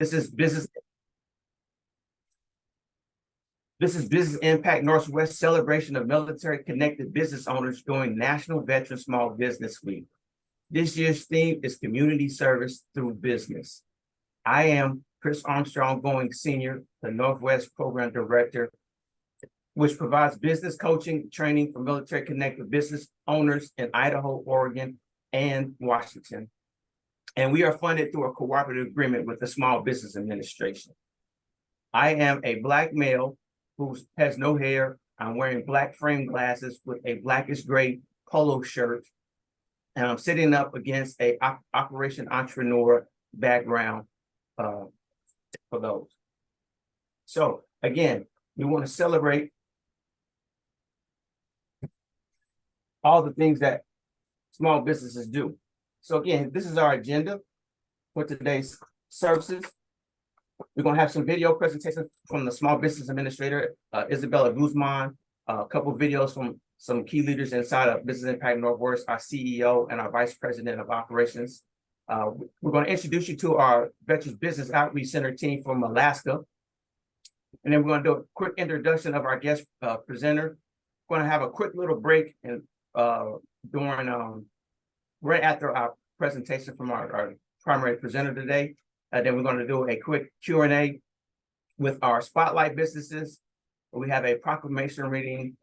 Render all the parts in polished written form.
This is Business Impact Northwest celebration of military connected business owners during National Veteran Small Business Week. This year's theme is community service through business. I am Chris Armstrong Going Senior, the Northwest Program Director, which provides business coaching training for military connected business owners in Idaho, Oregon, and Washington. And we are funded through a cooperative agreement with the Small Business Administration. I am a Black male who has no hair. I'm wearing black frame glasses with a blackish gray polo shirt. And I'm sitting up against a Operation Entrepreneur background for those. So again, we want to celebrate all the things that small businesses do. So again, this is our agenda for today's services. We're going to have some video presentations from the Small Business Administrator, Isabella Guzman, a couple of videos from some key leaders inside of Business Impact Northwest, our CEO and our Vice President of Operations. We're going to introduce you to our Veterans Business Outreach Center team from Alaska. And then we're going to do a quick introduction of our guest presenter. We're going to have a quick little break and during right after our presentation from our primary presenter today. Then we're going to do a quick Q&A with our spotlight businesses. We have a proclamation reading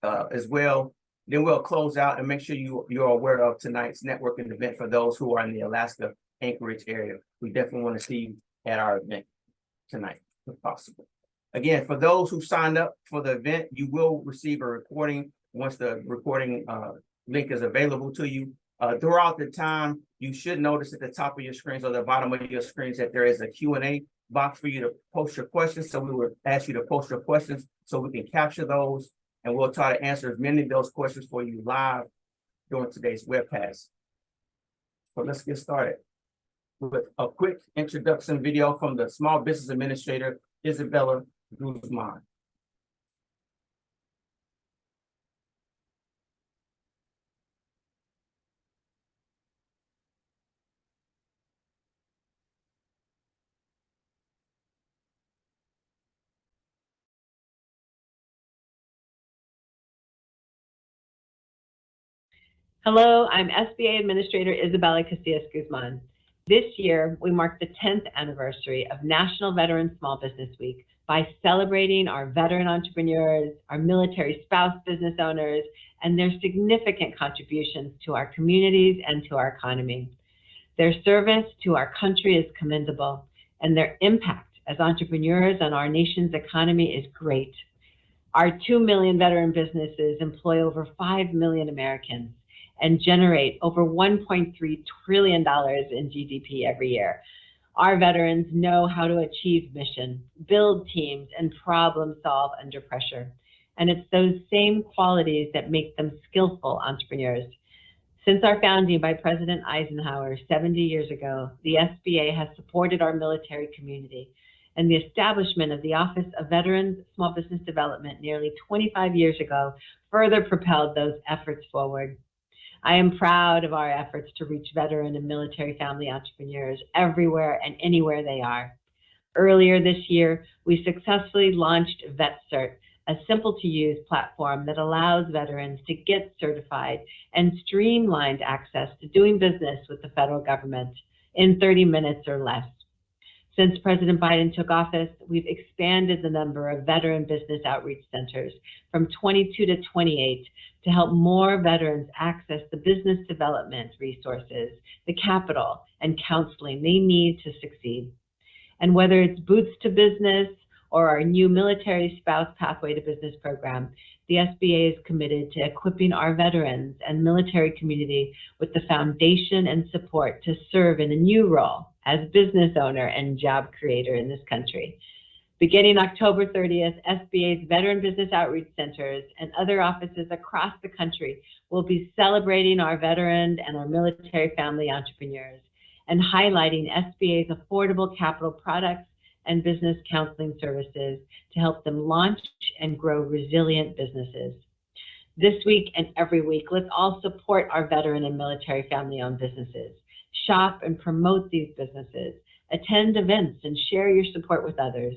as well. Then we'll close out and make sure you're aware of tonight's networking event for those who are in the Alaska Anchorage area. We definitely want to see you at our event tonight, if possible. Again, for those who signed up for the event, you will receive a recording once the recording link is available to you. Throughout the time, you should notice at the top of your screens or the bottom of your screens that there is a Q&A box for you to post your questions. So we would ask you to post your questions so we can capture those, and we'll try to answer as many of those questions for you live during today's webcast. So let's get started with a quick introduction video from the Small Business Administrator, Isabella Guzman. Hello, I'm SBA Administrator Isabella Casillas Guzman. This year, we mark the 10th anniversary of National Veteran Small Business Week by celebrating our veteran entrepreneurs, our military spouse business owners, and their significant contributions to our communities and to our economy. Their service to our country is commendable, and their impact as entrepreneurs on our nation's economy is great. Our 2 million veteran businesses employ over 5 million Americans and generate over $1.3 trillion in GDP every year. Our veterans know how to achieve mission, build teams, and problem solve under pressure. And it's those same qualities that make them skillful entrepreneurs. Since our founding by President Eisenhower 70 years ago, the SBA has supported our military community, and the establishment of the Office of Veterans Small Business Development nearly 25 years ago further propelled those efforts forward. I am proud of our efforts to reach veteran and military family entrepreneurs everywhere and anywhere they are. Earlier this year, we successfully launched VetCert, a simple-to-use platform that allows veterans to get certified and streamlined access to doing business with the federal government in 30 minutes or less. Since President Biden took office, we've expanded the number of veteran business outreach centers from 22 to 28 to help more veterans access the business development resources, the capital, and counseling they need to succeed. And whether it's Boots to Business or our new Military Spouse Pathway to Business program, the SBA is committed to equipping our veterans and military community with the foundation and support to serve in a new role as business owner and job creator in this country. Beginning October 30th, SBA's Veteran Business Outreach Centers and other offices across the country will be celebrating our veteran and our military family entrepreneurs and highlighting SBA's affordable capital products and business counseling services to help them launch and grow resilient businesses. This week and every week, let's all support our veteran and military family-owned businesses, shop and promote these businesses, attend events, and share your support with others.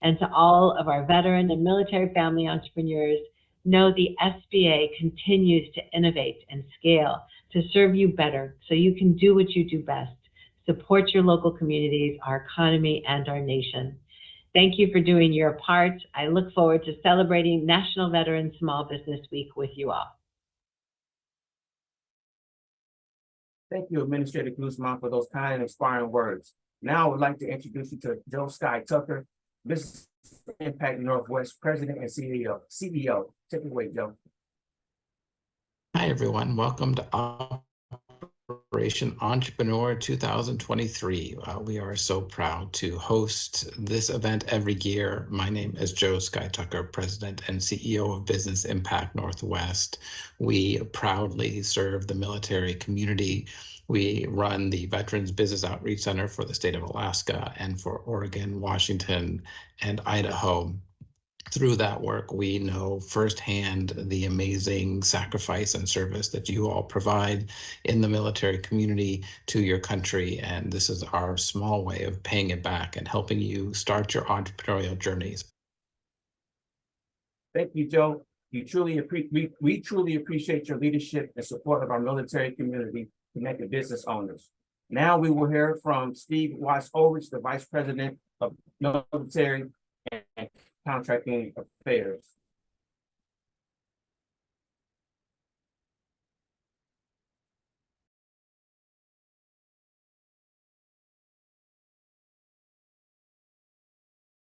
And to all of our veteran and military family entrepreneurs, know the SBA continues to innovate and scale to serve you better so you can do what you do best, support your local communities, our economy, and our nation. Thank you for doing your part. I look forward to celebrating National Veteran Small Business Week with you all. Thank you, Administrator Guzman, for those kind and inspiring words. Now I would like to introduce you to Joe Sky Tucker, Business Impact Northwest President and CEO. Take it away, Joe. Hi, everyone. Welcome to Operation Entrepreneur 2023. We are so proud to host this event every year. My name is Joe Sky Tucker, President and CEO of Business Impact Northwest. We proudly serve the military community. We run the Veterans Business Outreach Center for the state of Alaska and for Oregon, Washington, and Idaho. Through that work, we know firsthand the amazing sacrifice and service that you all provide in the military community to your country. And this is our small way of paying it back and helping you start your entrepreneurial journeys. Thank you, Joe. We truly appreciate your leadership and support of our military community connected business owners. Now we will hear from Steve Watts-Ulrich, the Vice President of Military and Contracting Affairs.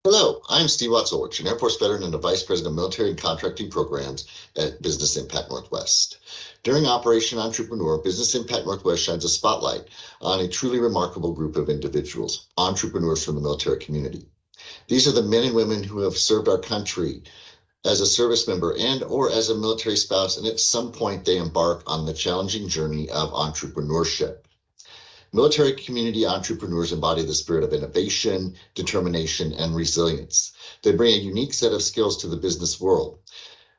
Hello, I'm Steve Watts-Ulrich, an Air Force veteran and a Vice President of Military and Contracting Programs at Business Impact Northwest. During Operation Entrepreneur, Business Impact Northwest shines a spotlight on a truly remarkable group of individuals, entrepreneurs from the military community. These are the men and women who have served our country as a service member and or as a military spouse, and at some point they embark on the challenging journey of entrepreneurship. Military community entrepreneurs embody the spirit of innovation, determination, and resilience. They bring a unique set of skills to the business world.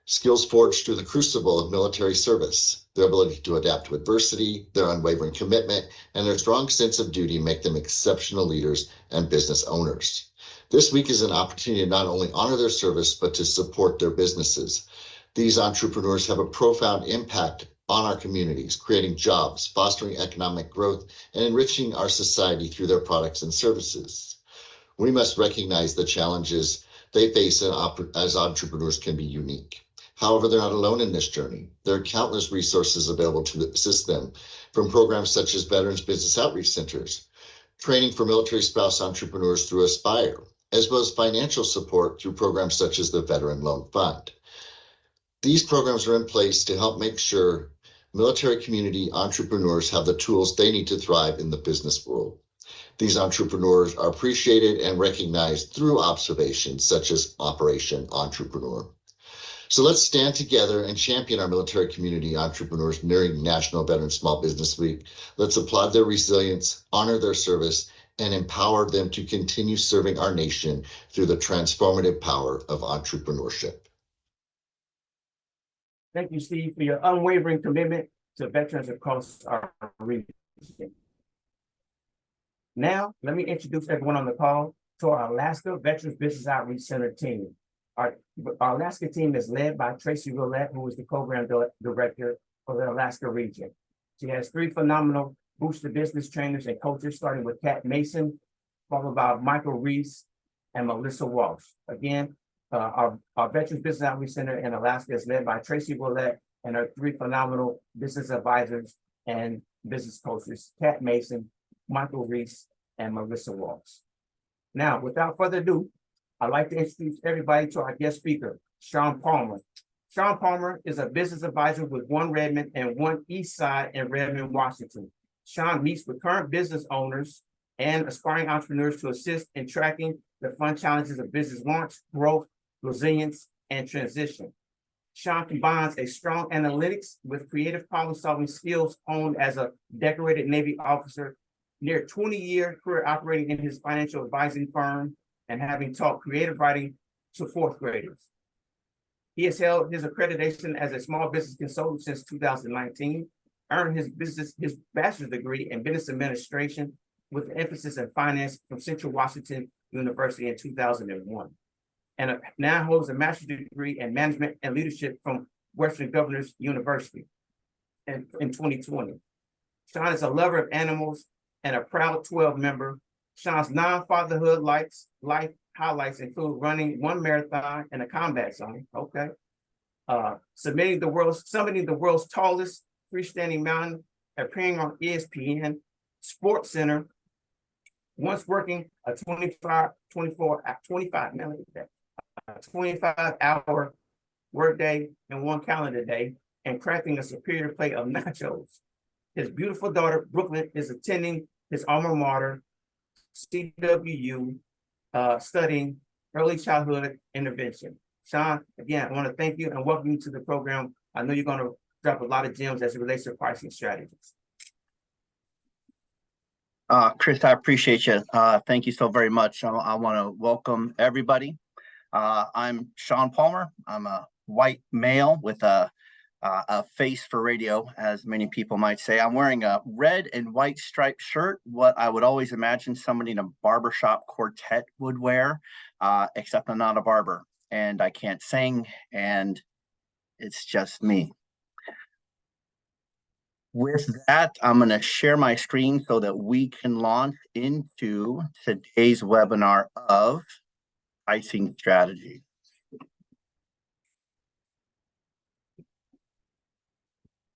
Skills forged through the crucible of military service. Their ability to adapt to adversity, their unwavering commitment, and their strong sense of duty make them exceptional leaders and business owners. This week is an opportunity to not only honor their service, but to support their businesses. These entrepreneurs have a profound impact on our communities, creating jobs, fostering economic growth, and enriching our society through their products and services. We must recognize the challenges they face as entrepreneurs can be unique. However, they're not alone in this journey. There are countless resources available to assist them, from programs such as Veterans Business Outreach Centers, training for military spouse entrepreneurs through Aspire, as well as financial support through programs such as the Veteran Loan Fund. These programs are in place to help make sure military community entrepreneurs have the tools they need to thrive in the business world. These entrepreneurs are appreciated and recognized through observations such as Operation Entrepreneur. So let's stand together and champion our military community entrepreneurs during National Veteran Small Business Week. Let's applaud their resilience, honor their service, and empower them to continue serving our nation through the transformative power of entrepreneurship. Thank you, Steve, for your unwavering commitment to veterans across our region. Now, let me introduce everyone on the call to our Alaska Veterans Business Outreach Center team. Our Alaska team is led by Tracy Roulette, who is the program director for the Alaska region. She has 3 phenomenal booster business trainers and coaches, starting with Kat Mason, followed by Michael Reese and Melissa Walsh. Again, our Veterans Business Outreach Center in Alaska is led by Tracy Roulette and our 3 phenomenal business advisors and business coaches, Kat Mason, Michael Reese, and Melissa Walsh. Now, without further ado, I'd like to introduce everybody to our guest speaker, Shawn Palmer. Shawn Palmer is a business advisor with One Redmond and One East Side in Redmond, Washington. Shawn meets with current business owners and aspiring entrepreneurs to assist in tracking the fun challenges of business launch, growth, resilience, and transition. Shawn combines a strong analytics with creative problem-solving skills honed as a decorated Navy officer, near 20-year career operating in his financial advising firm and having taught creative writing to 4th graders. He has held his accreditation as a small business consultant since 2019, earned his bachelor's degree in business administration with an emphasis in finance from Central Washington University in 2001, and now holds a master's degree in management and leadership from Western Governors University in 2020. Shawn is a lover of animals and a proud 12 member. Shawn's non-fatherhood life highlights include running 1 marathon in a combat zone. Okay. Summiting the world's tallest freestanding mountain, appearing on ESPN, Sports Center, once working a 25-hour workday in 1 calendar day, and crafting a superior plate of nachos. His beautiful daughter, Brooklyn, is attending his alma mater, CWU, studying early childhood intervention. Shawn, again, I want to thank you and welcome you to the program. I know you're going to drop a lot of gems as it relates to pricing strategies. Chris, I appreciate you. Thank you so very much. I want to welcome everybody. I'm Shawn Palmer. I'm a white male with a face for radio, as many people might say. I'm wearing a red and white striped shirt, what I would always imagine somebody in a barbershop quartet would wear, except I'm not a barber and I can't sing, and it's just me. With that, I'm going to share my screen so that we can launch into today's webinar of pricing strategy.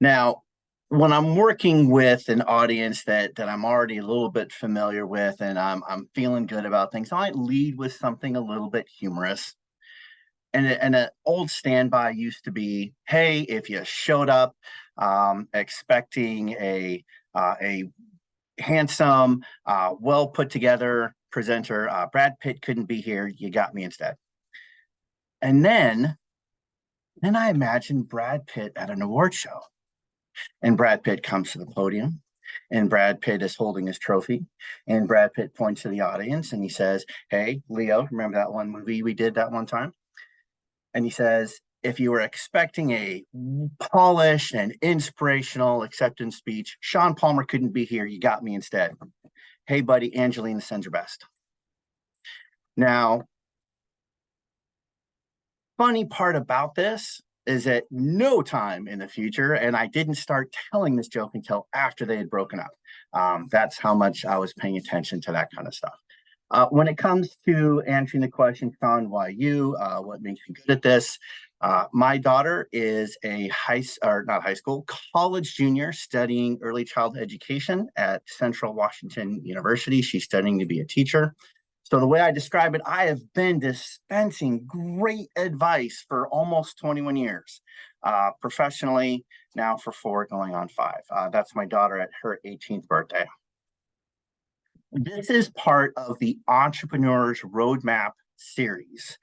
Now, when I'm working with an audience that I'm already a little bit familiar with and I'm feeling good about things, I might lead with something a little bit humorous. And an old standby used to be, hey, if you showed up expecting a handsome, well put together presenter, Brad Pitt couldn't be here, you got me instead. And then I imagined Brad Pitt at an award show. And Brad Pitt comes to the podium, and Brad Pitt is holding his trophy, and Brad Pitt points to the audience and he says, hey, Leo, remember that one movie we did that one time? And he says, if you were expecting a polished and inspirational acceptance speech, Shawn Palmer couldn't be here. You got me instead. Hey, buddy, Angelina sends your best. Now, funny part about this is at no time in the future, and I didn't start telling this joke until after they had broken up. That's how much I was paying attention to that kind of stuff. When it comes to answering the question, Shawn, why you? What makes you good at this? My daughter is a college junior studying early childhood education at Central Washington University. She's studying to be a teacher. So the way I describe it, I have been dispensing great advice for almost 21 years, professionally now for 4 going on 5. That's my daughter at her 18th birthday. This is part of the Entrepreneur's Roadmap series.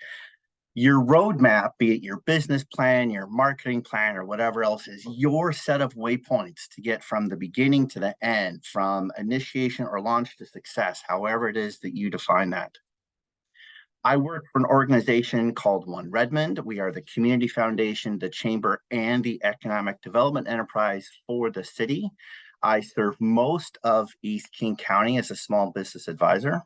Your roadmap, be it your business plan, your marketing plan, or whatever else, is your set of waypoints to get from the beginning to the end, from initiation or launch to success, however it is that you define that. I work for an organization called One Redmond. We are the community foundation, the chamber, and the economic development enterprise for the city. I serve most of East King County as a small business advisor.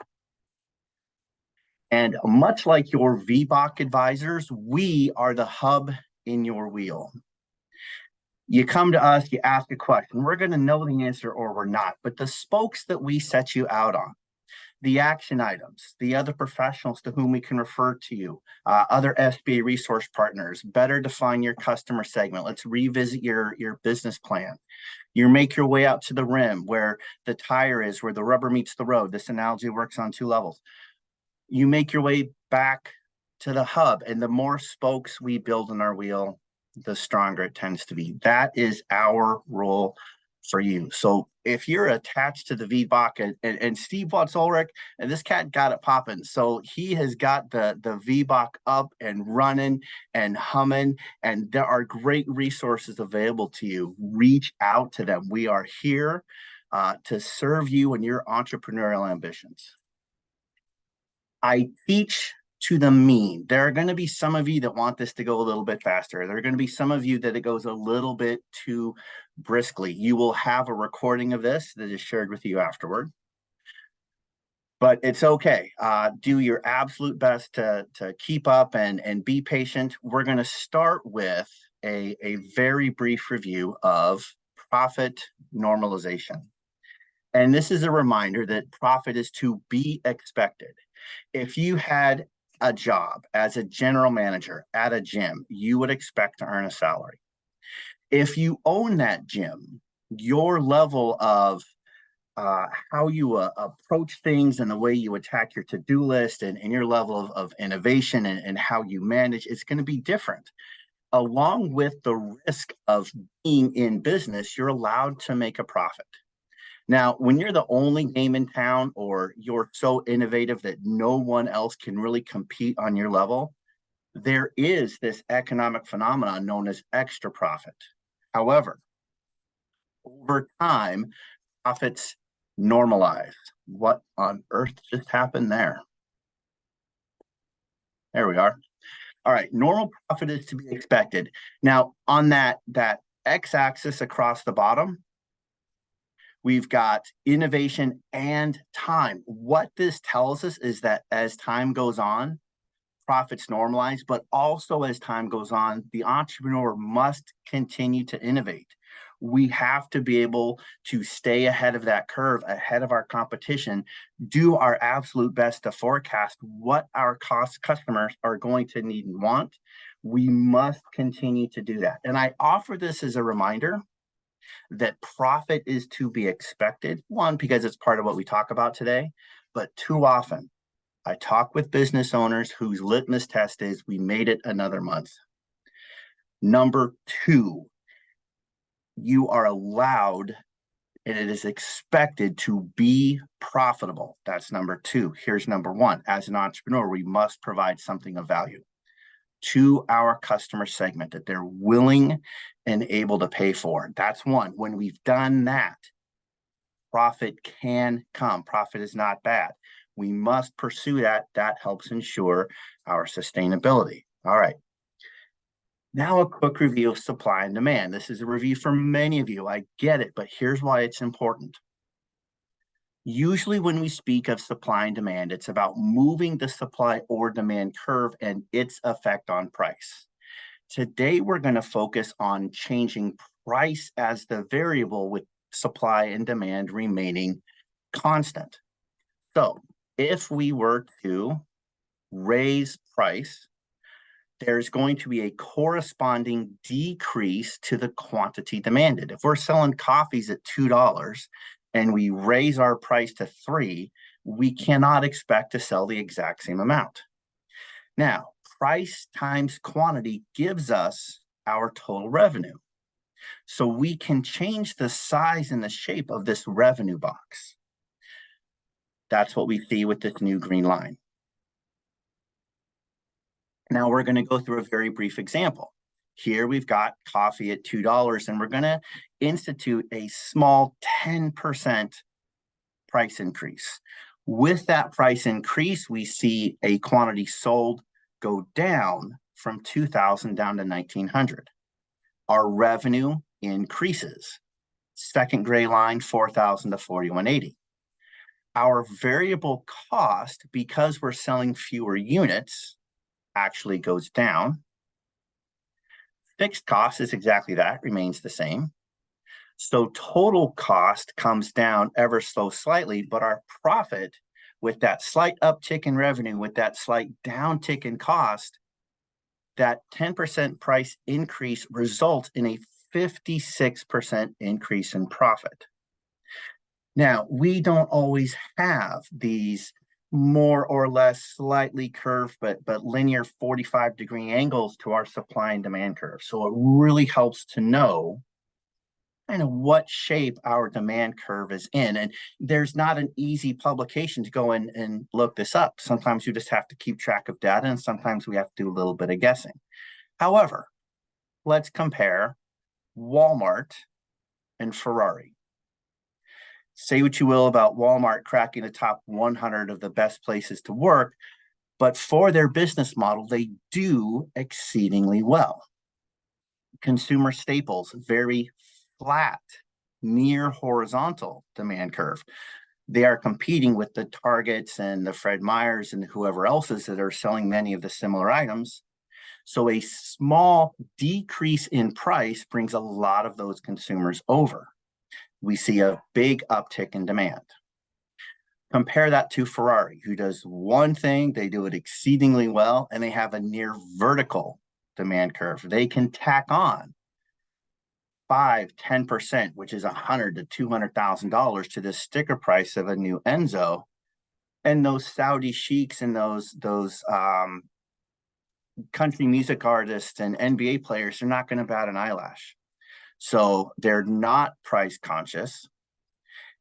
And much like your VBOC advisors, we are the hub in your wheel. You come to us, you ask a question. We're going to know the answer or we're not. But the spokes that we set you out on, the action items, the other professionals to whom we can refer to you, other SBA resource partners, better define your customer segment. Let's revisit your business plan. You make your way out to the rim where the tire is, where the rubber meets the road. This analogy works on 2 levels. You make your way back to the hub, and the more spokes we build in our wheel, the stronger it tends to be. That is our role for you. So if you're attached to the VBOC, and Steve Watts Ulrich, and this cat got it popping. So he has got the VBOC up and running and humming, and there are great resources available to you. Reach out to them. We are here to serve you and your entrepreneurial ambitions. I teach to the mean. There are going to be some of you that want this to go a little bit faster. There are going to be some of you that it goes a little bit too briskly. You will have a recording of this that is shared with you afterward. but it's okay. Do your absolute best to keep up and be patient. We're going to start with a very brief review of profit normalization. And this is a reminder that profit is to be expected. If you had a job as a general manager at a gym, you would expect to earn a salary. If you own that gym, your level of how you approach things and the way you attack your to-do list and your level of innovation and how you manage, it's going to be different. Along with the risk of being in business, you're allowed to make a profit. Now, when you're the only game in town or you're so innovative that no one else can really compete on your level, there is this economic phenomenon known as extra profit. However, over time, profits normalize. What on earth just happened there? There we are. All right, normal profit is to be expected. Now, on that x-axis across the bottom, we've got innovation and time. What this tells us is that as time goes on, profits normalize, but also as time goes on, the entrepreneur must continue to innovate. We have to be able to stay ahead of that curve, ahead of our competition, do our absolute best to forecast what our customers are going to need and want. We must continue to do that. And I offer this as a reminder that profit is to be expected. One, because it's part of what we talk about today, but too often I talk with business owners whose litmus test is we made it another month. Number two, you are allowed and it is expected to be profitable. That's number two. Here's number one. As an entrepreneur, we must provide something of value to our customer segment that they're willing and able to pay for. That's one. When we've done that, profit can come. Profit is not bad. We must pursue that. That helps ensure our sustainability. All right. Now a quick review of supply and demand. This is a review for many of you. I get it, but here's why it's important. Usually when we speak of supply and demand, it's about moving the supply or demand curve and its effect on price. Today, we're going to focus on changing price as the variable with supply and demand remaining constant. So if we were to raise price, there's going to be a corresponding decrease to the quantity demanded. If we're selling coffees at $2 and we raise our price to $3, we cannot expect to sell the exact same amount. Now, price times quantity gives us our total revenue. So we can change the size and the shape of this revenue box. That's what we see with this new green line. Now we're going to go through a very brief example. Here we've got coffee at $2 and we're going to institute a small 10% price increase. With that price increase, we see a quantity sold go down from 2,000 down to 1,900. Our revenue increases. Second gray line, 4,000 to 4,180. Our variable cost, because we're selling fewer units, actually goes down. Fixed cost is exactly that, remains the same. So total cost comes down ever so slightly, but our profit with that slight uptick in revenue, with that slight downtick in cost, that 10% price increase results in a 56% increase in profit. Now, we don't always have these more or less slightly curved, but linear 45-degree angles to our supply and demand curve. So it really helps to know kind of what shape our demand curve is in. And there's not an easy publication to go in and look this up. Sometimes you just have to keep track of data, and sometimes we have to do a little bit of guessing. However, let's compare Walmart and Ferrari. Say what you will about Walmart cracking the top 100 of the best places to work, but for their business model, they do exceedingly well. Consumer staples, very flat, near horizontal demand curve. they are competing with the Targets and the Fred Meyers and whoever else's that are selling many of the similar items. So a small decrease in price brings a lot of those consumers over. We see a big uptick in demand. Compare that to Ferrari, who does one thing, they do it exceedingly well, and they have a near vertical demand curve. They can tack on 5-10%, which is $100,000 to $200,000 to the sticker price of a new Enzo. And those Saudi sheiks and those country music artists and NBA players are not going to bat an eyelash. So they're not price conscious,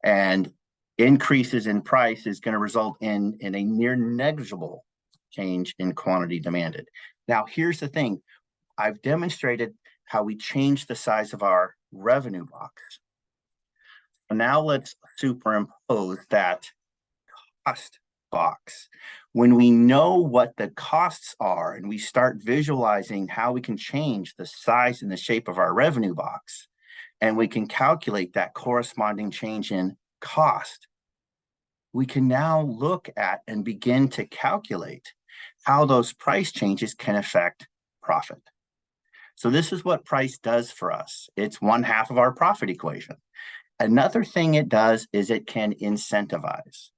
and increases in price is going to result in a near negligible change in quantity demanded. Now, here's the thing. I've demonstrated how we change the size of our revenue box. So now let's superimpose that cost box. When we know what the costs are and we start visualizing how we can change the size and the shape of our revenue box, and we can calculate that corresponding change in cost, we can now look at and begin to calculate how those price changes can affect profit. So this is what price does for us. It's one half of our profit equation. Another thing it does is it can incentivize.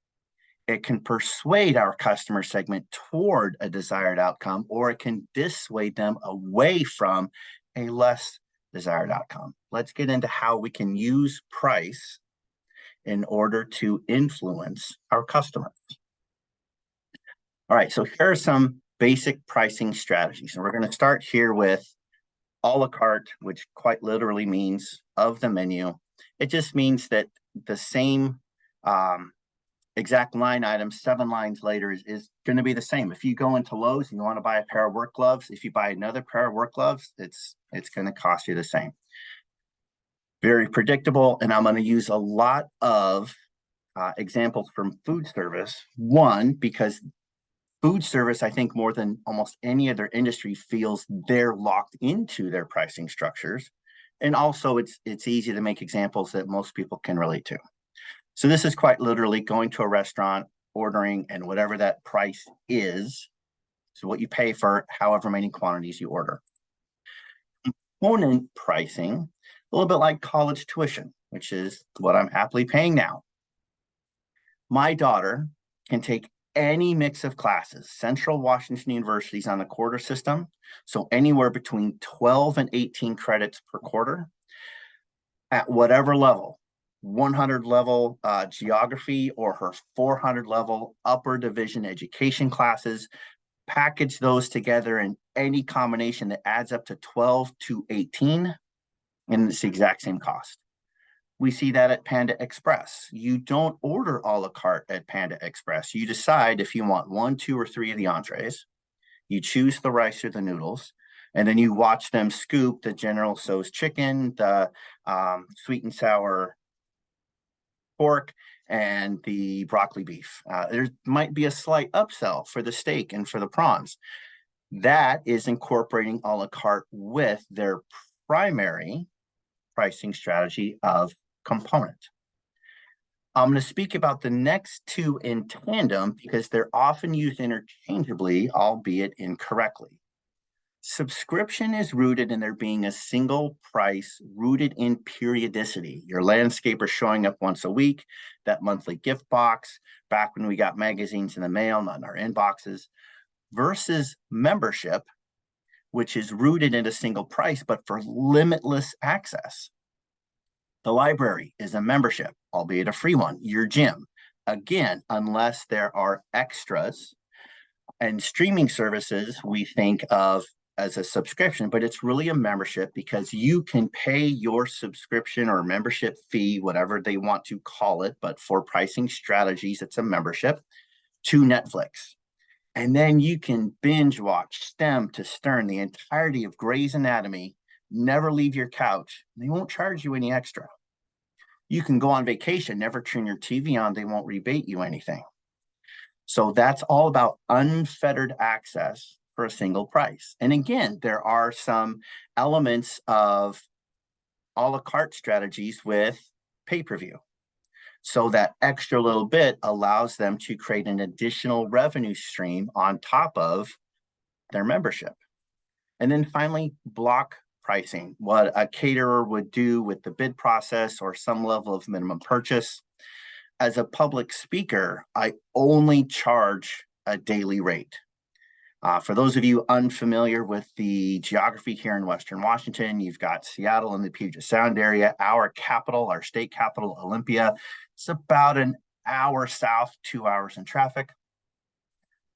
It can persuade our customer segment toward a desired outcome, or it can dissuade them away from a less desired outcome. Let's get into how we can use price in order to influence our customers. All right, so here are some basic pricing strategies. And we're going to start here with a la carte, which quite literally means of the menu. It just means that the same exact line item 7 lines later is going to be the same. If you go into Lowe's and you want to buy a pair of work gloves, if you buy another pair of work gloves, it's going to cost you the same. Very predictable, and I'm going to use a lot of examples from food service. One, because food service, I think more than almost any other industry, feels they're locked into their pricing structures. And also it's easy to make examples that most people can relate to. So this is quite literally going to a restaurant, ordering, and whatever that price is, so what you pay for however many quantities you order. Component pricing, a little bit like college tuition, which is what I'm happily paying now. My daughter can take any mix of classes. Central Washington University is on the quarter system, so anywhere between 12 and 18 credits per quarter at whatever level. 100 level geography or her 400 level upper division education classes, package those together in any combination that adds up to 12 to 18, and it's the exact same cost. We see that at Panda Express. You don't order a la carte at Panda Express. You decide if you want 1, 2, or 3 of the entrees. You choose the rice or the noodles, and then you watch them scoop the General Tso's chicken, the sweet and sour pork, and the broccoli beef. There might be a slight upsell for the steak and for the prawns. That is incorporating a la carte with their primary pricing strategy of component. I'm going to speak about the next two in tandem because they're often used interchangeably, albeit incorrectly. Subscription is rooted in there being a single price rooted in periodicity. Your landscaper showing up once a week, that monthly gift box, back when we got magazines in the mail, not in our inboxes, versus membership, which is rooted in a single price, but for limitless access. The library is a membership, albeit a free one. Your gym, again, unless there are extras. And streaming services, we think of as a subscription, but it's really a membership because you can pay your subscription or membership fee, whatever they want to call it, but for pricing strategies, it's a membership to Netflix. And then you can binge watch stem to stern the entirety of Grey's Anatomy, never leave your couch. They won't charge you any extra. You can go on vacation, never turn your TV on. They won't rebate you anything. So that's all about unfettered access for a single price. And again, there are some elements of a la carte strategies with pay-per-view. So that extra little bit allows them to create an additional revenue stream on top of their membership. And then finally, block pricing, what a caterer would do with the bid process or some level of minimum purchase. As a public speaker, I only charge a daily rate. For those of you unfamiliar with the geography here in Western Washington, you've got Seattle and the Puget Sound area, our capital, our state capital, Olympia. It's about an hour south, 2 hours in traffic.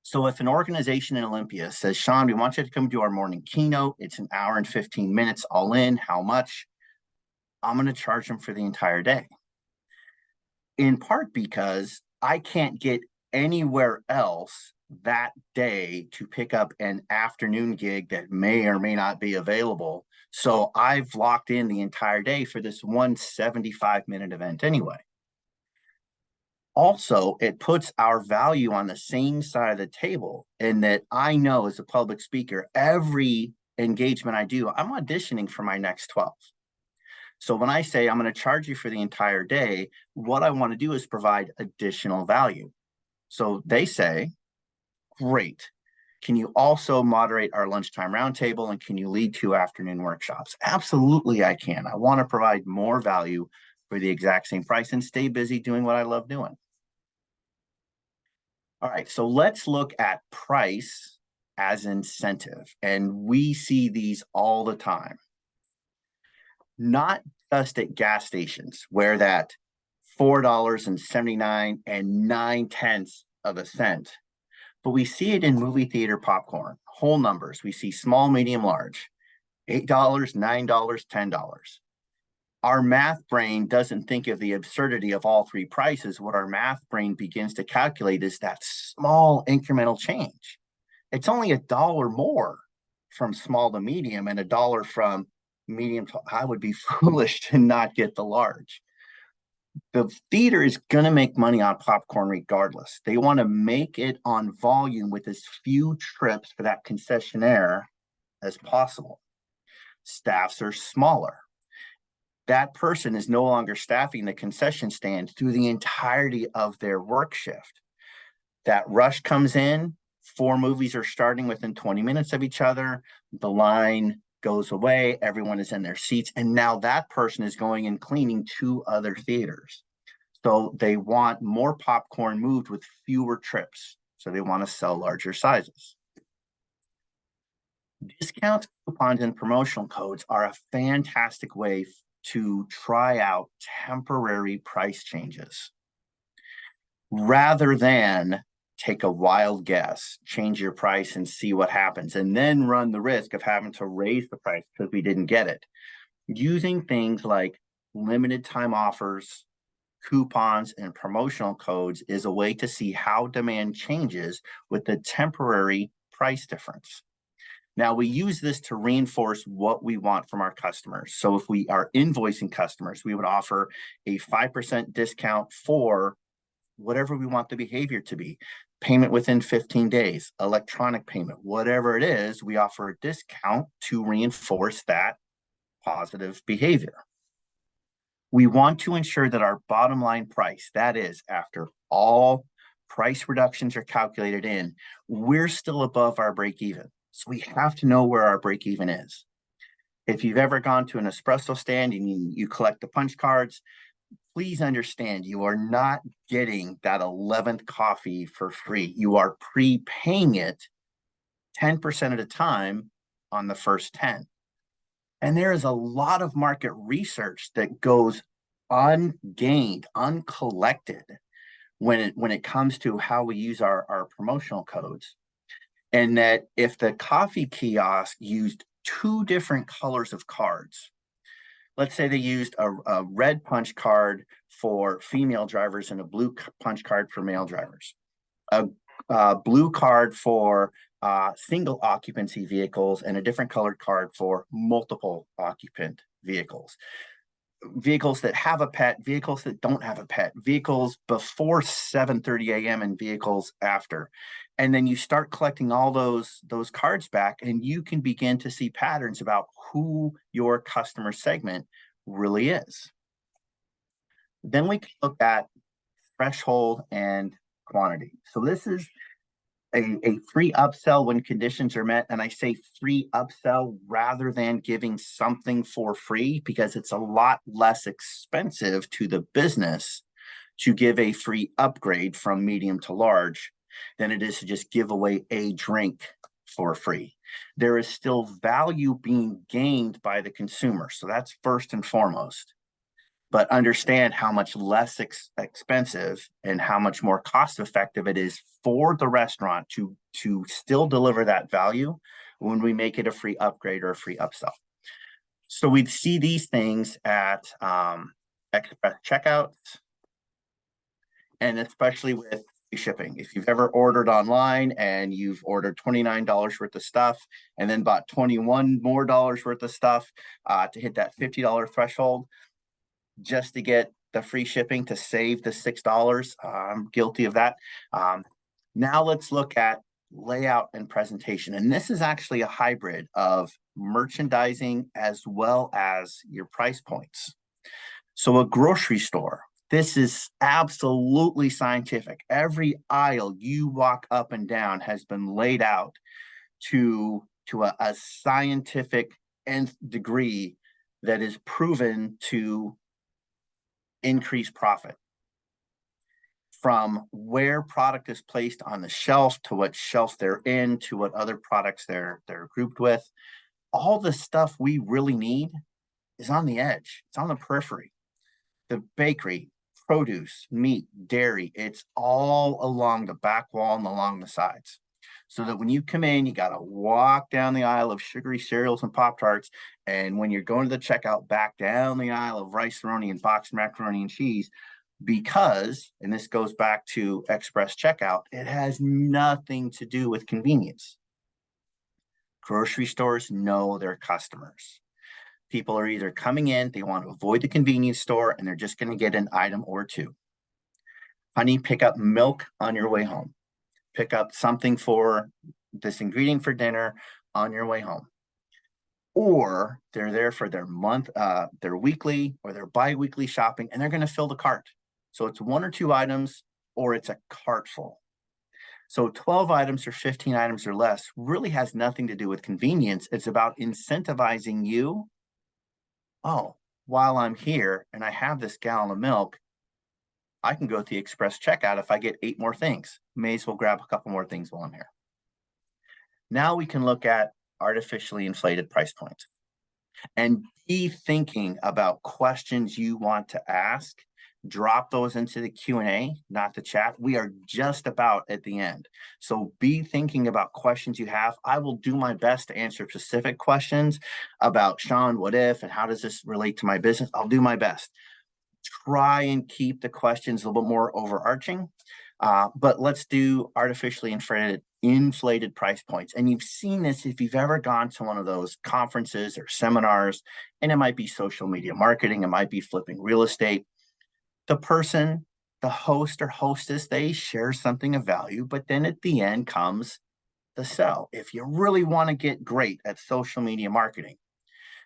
So if an organization in Olympia says, Shawn, we want you to come do our morning keynote, it's an hour and 15 minutes all in, how much? I'm going to charge them for the entire day. In part because I can't get anywhere else that day to pick up an afternoon gig that may or may not be available. So I've locked in the entire day for this one 75-minute event anyway. Also, it puts our value on the same side of the table in that I know as a public speaker, every engagement I do, I'm auditioning for my next 12. So when I say I'm going to charge you for the entire day, what I want to do is provide additional value. So they say, great. Can you also moderate our lunchtime roundtable and can you lead 2 afternoon workshops? Absolutely, I can. I want to provide more value for the exact same price and stay busy doing what I love doing. All right, so let's look at price as incentive. And we see these all the time. Not just at gas stations where that $4.79 and 9/10 cents, but we see it in movie theater popcorn, whole numbers. We see small, medium, large, $8, $9, $10. Our math brain doesn't think of the absurdity of all three prices. What our math brain begins to calculate is that small incremental change. It's only $1 more from small to medium and $1 from medium to, I would be foolish to not get the large. The theater is going to make money on popcorn regardless. They want to make it on volume with as few trips for that concessionaire as possible. Staffs are smaller. That person is no longer staffing the concession stand through the entirety of their work shift. That rush comes in, 4 movies are starting within 20 minutes of each other, the line goes away, everyone is in their seats, and now that person is going and cleaning 2 other theaters. So they want more popcorn moved with fewer trips. So they want to sell larger sizes. Discounts, coupons, and promotional codes are a fantastic way to try out temporary price changes. Rather than take a wild guess, change your price and see what happens, and then run the risk of having to raise the price because we didn't get it. Using things like limited time offers, coupons, and promotional codes is a way to see how demand changes with the temporary price difference. Now, we use this to reinforce what we want from our customers. So if we are invoicing customers, we would offer a 5% discount for whatever we want the behavior to be. Payment within 15 days, electronic payment, whatever it is, we offer a discount to reinforce that positive behavior. We want to ensure that our bottom line price, that is, after all price reductions are calculated in, we're still above our break even. So we have to know where our break even is. If you've ever gone to an espresso stand and you collect the punch cards, please understand you are not getting that 11th coffee for free. You are prepaying it 10% at a time on the first 10. And there is a lot of market research that goes ungained, uncollected when it comes to how we use our promotional codes. And that if the coffee kiosk used 2 different colors of cards, let's say they used a red punch card for female drivers and a blue punch card for male drivers, a blue card for single occupancy vehicles, and a different colored card for multiple occupant vehicles. Vehicles that have a pet, vehicles that don't have a pet, vehicles before 7:30 a.m. and vehicles after. And then you start collecting all those cards back, and you can begin to see patterns about who your customer segment really is. Then we can look at threshold and quantity. So this is a free upsell when conditions are met. And I say free upsell rather than giving something for free, because it's a lot less expensive to the business to give a free upgrade from medium to large than it is to just give away a drink for free. There is still value being gained by the consumer. So that's first and foremost. But understand how much less expensive and how much more cost effective it is for the restaurant to still deliver that value when we make it a free upgrade or a free upsell. So we'd see these things at express checkouts, and especially with free shipping. If you've ever ordered online and you've ordered $29 worth of stuff and then bought $21 more worth of stuff to hit that $50 threshold, just to get the free shipping to save the $6. I'm guilty of that. Now let's look at layout and presentation. And this is actually a hybrid of merchandising as well as your price points. So a grocery store, this is absolutely scientific. Every aisle you walk up and down has been laid out to a scientific nth degree that is proven to increase profit. From where product is placed on the shelf to what shelf they're in to what other products they're grouped with, all the stuff we really need is on the edge. It's on the periphery. The bakery, produce, meat, dairy, it's all along the back wall and along the sides. So that when you come in, you got to walk down the aisle of sugary cereals and Pop-Tarts. And when you're going to the checkout, back down the aisle of rice-a-roni and boxed macaroni and cheese, because, and this goes back to express checkout, it has nothing to do with convenience. Grocery stores know their customers. People are either coming in, they want to avoid the convenience store, and they're just going to get an item or two. Honey, pick up milk on your way home. Pick up something for this ingredient for dinner on your way home. Or they're there for their their weekly or their bi-weekly shopping, and they're going to fill the cart. So it's 1 or 2 items, or it's a cart full. So 12 items or 15 items or less really has nothing to do with convenience. It's about incentivizing you. Oh, while I'm here and I have this gallon of milk, I can go to the express checkout. If I get 8 more things, may as well grab a couple more things while I'm here. Now we can look at artificially inflated price points and be thinking about questions you want to ask. Drop those into the Q&A, not the chat. We are just about at the end. So be thinking about questions you have. I will do my best to answer specific questions about Shawn, what if, and how does this relate to my business? I'll do my best. Try and keep the questions a little bit more overarching, but let's do artificially inflated price points. And you've seen this if you've ever gone to one of those conferences or seminars, and it might be social media marketing, it might be flipping real estate. The person, the host or hostess, they share something of value, but then at the end comes the sell. If you really want to get great at social media marketing,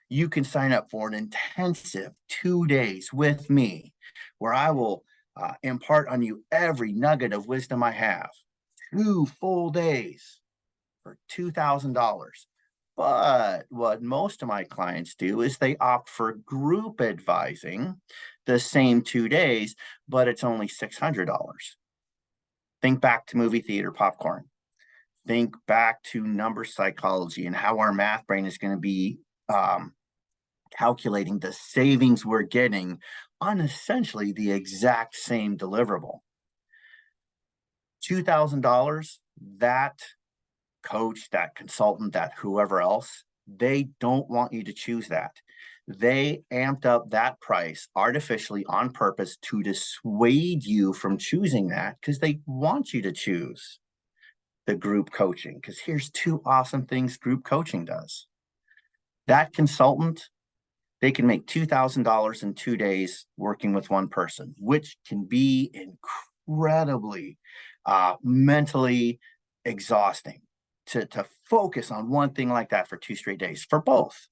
you can sign up for an intensive 2 days with me where I will impart on you every nugget of wisdom I have. 2 full days for $2,000. But what most of my clients do is they opt for group advising the same 2 days, but it's only $600. Think back to movie theater popcorn. Think back to number psychology and how our math brain is going to be calculating the savings we're getting on essentially the exact same deliverable. $2,000, that coach, that consultant, that whoever else, they don't want you to choose that. They amped up that price artificially on purpose to dissuade you from choosing that because they want you to choose the group coaching. Because here's 2 awesome things group coaching does. That consultant, they can make $2,000 in 2 days working with one person, which can be incredibly mentally exhausting to focus on one thing like that for 2 straight days for both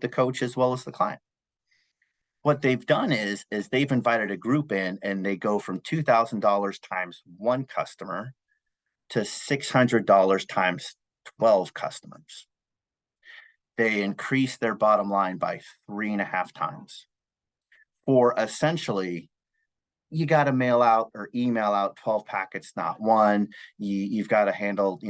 the coach as well as the client. what they've done is they've invited a group in, and they go from $2,000 times one customer to $600 times 12 customers. They increase their bottom line by 3.5 times. For essentially, you got to mail out or email out 12 packets, not one. You've got to handle,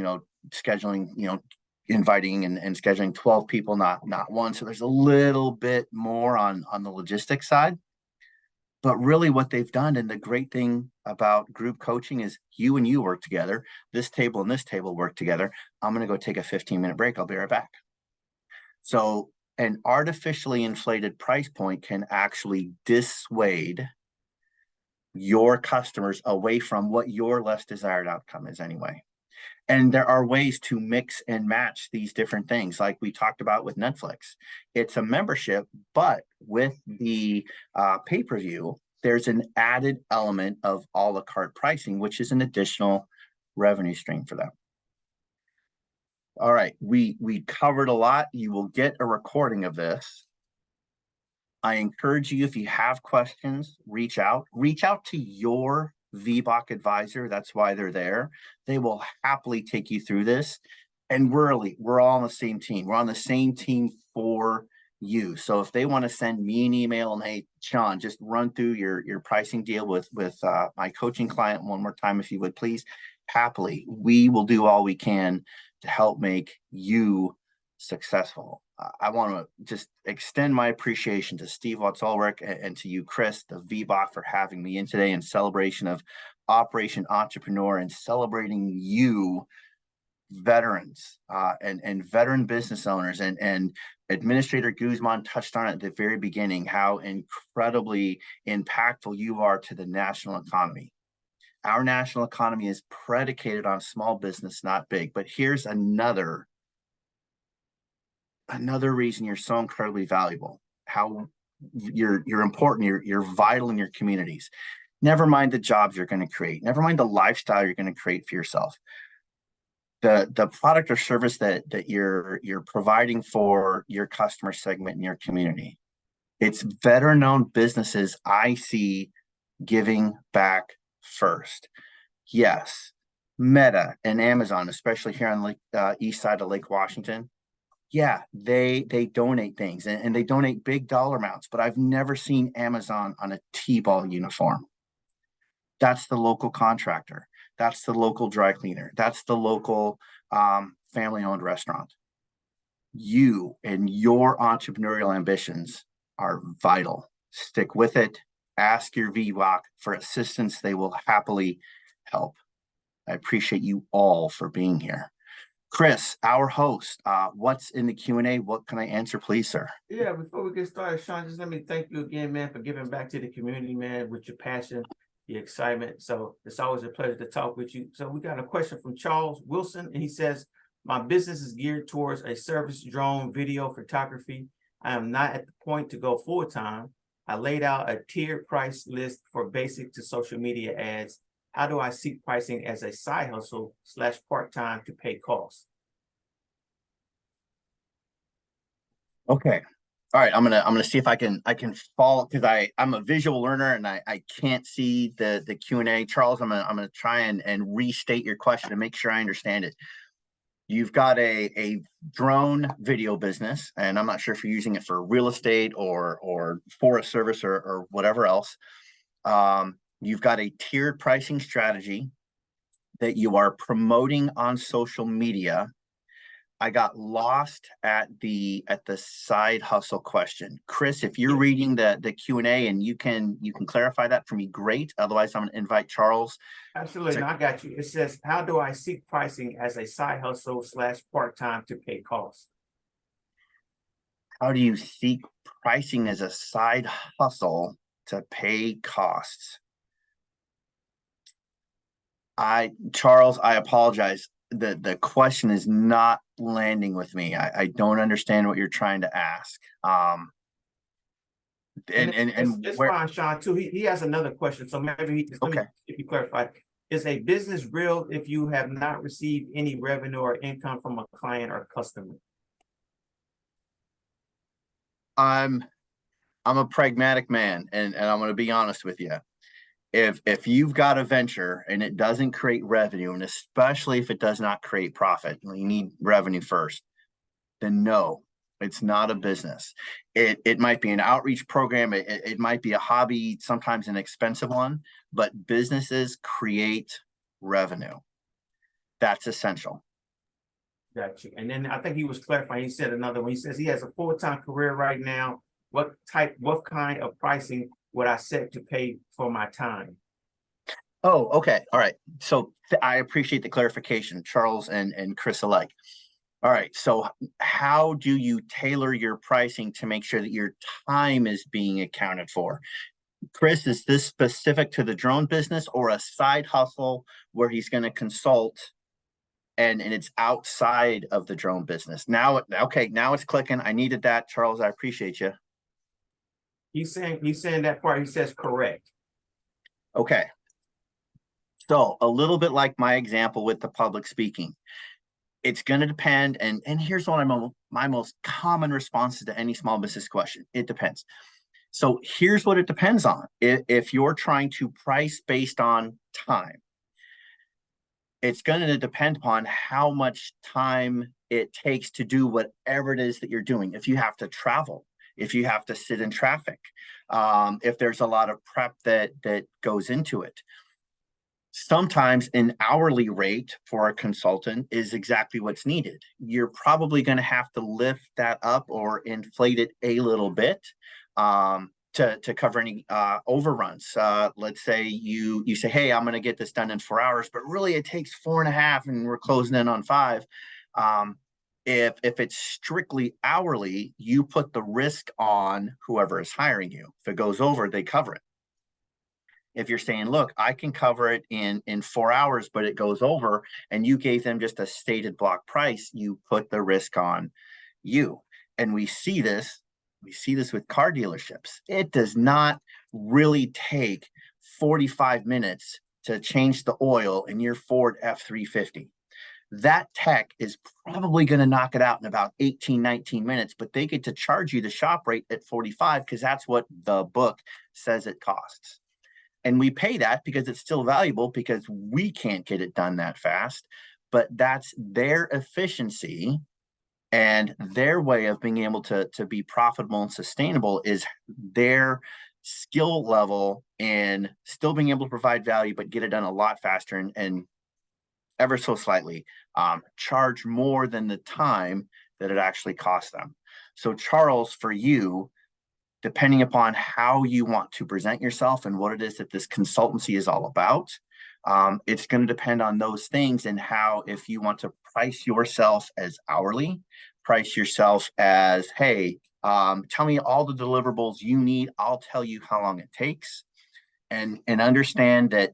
scheduling, inviting and scheduling 12 people, not one. So there's a little bit more on the logistics side. But really what they've done, and the great thing about group coaching, is you and you work together. This table and this table work together. I'm going to go take a 15-minute break. I'll be right back. So an artificially inflated price point can actually dissuade your customers away from what your less desired outcome is anyway. And there are ways to mix and match these different things, like we talked about with Netflix. It's a membership, but with the pay-per-view, there's an added element of a la carte pricing, which is an additional revenue stream for them. All right, we covered a lot. You will get a recording of this. I encourage you, if you have questions, reach out to your VBOC advisor. That's why they're there. They will happily take you through this. And we're all on the same team. We're on the same team for you. So if they want to send me an email and, hey, Shawn, just run through your pricing deal with my coaching client one more time, if you would, please, happily, we will do all we can to help make you successful. I want to just extend my appreciation to Steve Watts-Ulrich and to you, Chris, the VBOC, for having me in today in celebration of Operation Entrepreneur and celebrating you, veterans and veteran business owners. And Administrator Guzman touched on it at the very beginning, how incredibly impactful you are to the national economy. Our national economy is predicated on small business, not big. But here's another reason you're so incredibly valuable, how you're important, you're vital in your communities. Never mind the jobs you're going to create, never mind the lifestyle you're going to create for yourself. The product or service that you're providing for your customer segment in your community. It's veteran-owned businesses I see giving back first. Yes, Meta and Amazon, especially here on the east side of Lake Washington, yeah, they donate things, and they donate big dollar amounts, but I've never seen Amazon on a T-ball uniform. That's the local contractor. That's the local dry cleaner. That's the local family-owned restaurant. You and your entrepreneurial ambitions are vital. Stick with it. Ask your VBOC for assistance. They will happily help. I appreciate you all for being here. Chris, our host, what's in the Q&A? What can I answer, please, sir? Yeah, before we get started, Shawn, just let me thank you again, man, for giving back to the community, man, with your passion, the excitement. So it's always a pleasure to talk with you. So we got a question from Charles Wilson, and he says, my business is geared towards a service drone video photography. I am not at the point to go full-time. I laid out a tiered price list for basic to social media ads. How do I seek pricing as a side hustle / part-time to pay costs? Okay. All right. I'm gonna see if I can follow, because I'm a visual learner and I can't see the Q&A. Charles, I'm gonna try and restate your question and make sure I understand it. You've got a drone video business, and I'm not sure if you're using it for real estate or forest service or whatever else. You've got a tiered pricing strategy that you are promoting on social media. I got lost at the side hustle question. Chris, if you're reading the Q&A and you can clarify that for me, great. Otherwise, I'm going to invite Charles. Absolutely. No, I got you. It says, how do I seek pricing as a side hustle / part-time to pay costs? How do you seek pricing as a side hustle to pay costs? Charles, I apologize. The question is not landing with me. I don't understand what you're trying to ask. It's fine, Shawn, too. He has another question, so maybe if you clarify. Is a business real if you have not received any revenue or income from a client or customer? I'm a pragmatic man, and I'm going to be honest with you. If you've got a venture and it doesn't create revenue, and especially if it does not create profit, you need revenue first, then no, it's not a business. It might be an outreach program. It might be a hobby, sometimes an expensive one, but businesses create revenue. That's essential. Got you. And then I think he was clarifying, he said another one. He says he has a full-time career right now. What kind of pricing would I set to pay for my time? Oh, okay. All right. So I appreciate the clarification, Charles and Chris alike. All right. So how do you tailor your pricing to make sure that your time is being accounted for? Chris, is this specific to the drone business or a side hustle where he's going to consult and it's outside of the drone business? Now, okay, now it's clicking. I needed that, Charles. I appreciate you. He's saying that part, he says correct. Okay. So a little bit like my example with the public speaking. It's going to depend, and here's one of my most common responses to any small business question. It depends. So here's what it depends on. If you're trying to price based on time, it's going to depend upon how much time it takes to do whatever it is that you're doing. If you have to travel, if you have to sit in traffic, if there's a lot of prep that goes into it. Sometimes an hourly rate for a consultant is exactly what's needed. You're probably going to have to lift that up or inflate it a little bit to cover any overruns. Let's say you say, hey, I'm going to get this done in 4 hours, but really it takes 4.5 and we're closing in on 5. If it's strictly hourly, you put the risk on whoever is hiring you. If it goes over, they cover it. If you're saying, look, I can cover it in 4 hours, but it goes over, and you gave them just a stated block price, you put the risk on you. And we see this with car dealerships. It does not really take 45 minutes to change the oil in your Ford F-350. That tech is probably going to knock it out in about 18, 19 minutes, but they get to charge you the shop rate at 45 because that's what the book says it costs. And we pay that because it's still valuable because we can't get it done that fast. But that's their efficiency and their way of being able to be profitable and sustainable is their skill level in still being able to provide value, but get it done a lot faster and ever so slightly charge more than the time that it actually costs them. So Charles, for you, depending upon how you want to present yourself and what it is that this consultancy is all about, it's going to depend on those things and how, if you want to price yourself as hourly, price yourself as, hey, tell me all the deliverables you need. I'll tell you how long it takes, and understand that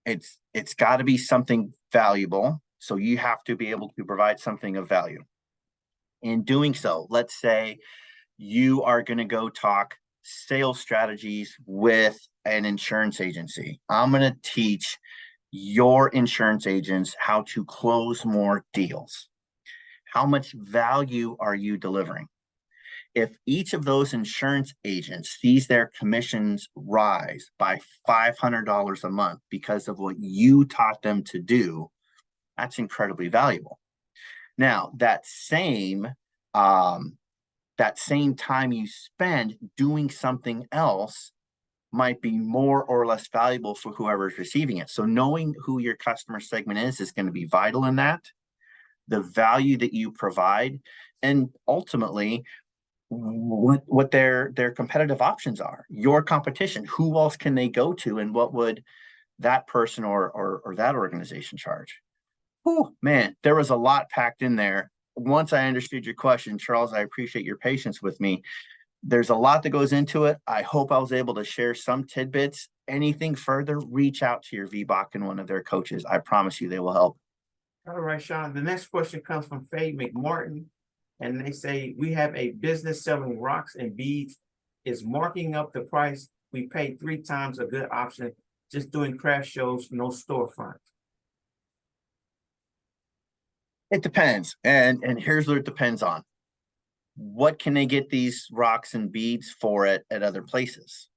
it's got to be something valuable. So you have to be able to provide something of value. In doing so, let's say you are going to go talk sales strategies with an insurance agency. I'm going to teach your insurance agents how to close more deals. How much value are you delivering? If each of those insurance agents sees their commissions rise by $500 a month because of what you taught them to do, that's incredibly valuable. Now, that same time you spend doing something else might be more or less valuable for whoever is receiving it. So knowing who your customer segment is going to be vital in that, the value that you provide, and ultimately what their competitive options are, your competition, who else can they go to, and what would that person or that organization charge. Oh man, there was a lot packed in there. Once I understood your question, Charles, I appreciate your patience with me. There's a lot that goes into it. I hope I was able to share some tidbits. Anything further, reach out to your VBOC and one of their coaches. I promise you they will help. All right, Shawn. The next question comes from Faye McMartin. And they say, we have a business selling rocks and beads. Is marking up the price we pay 3 times a good option? Just doing craft shows, no storefront. It depends. And here's what it depends on. what can they get these rocks and beads for at other places?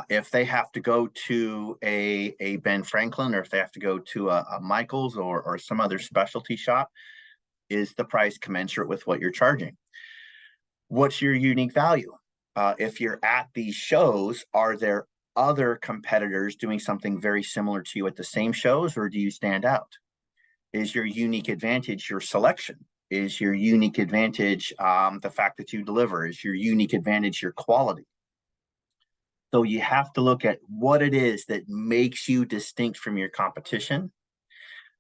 If they have to go to a Ben Franklin, or if they have to go to a Michael's or some other specialty shop, is the price commensurate with what you're charging? What's your unique value? If you're at these shows, are there other competitors doing something very similar to you at the same shows, or do you stand out? Is your unique advantage your selection? Is your unique advantage the fact that you deliver? Is your unique advantage your quality? So you have to look at what it is that makes you distinct from your competition.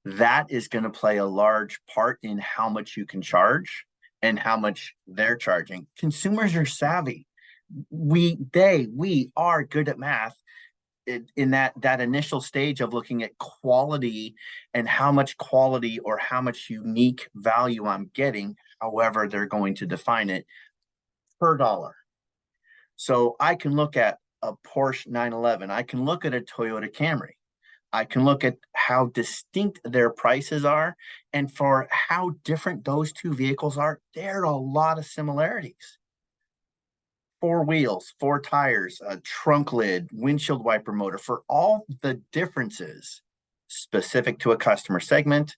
That is going to play a large part in how much you can charge and how much they're charging. Consumers are savvy. We are good at math in that initial stage of looking at quality and how much quality or how much unique value I'm getting, however they're going to define it, per dollar. So I can look at a Porsche 911. I can look at a Toyota Camry. I can look at how distinct their prices are, and for how different those two vehicles are, there are a lot of similarities. 4 wheels, 4 tires, a trunk lid, windshield wiper motor, for all the differences specific to a customer segment,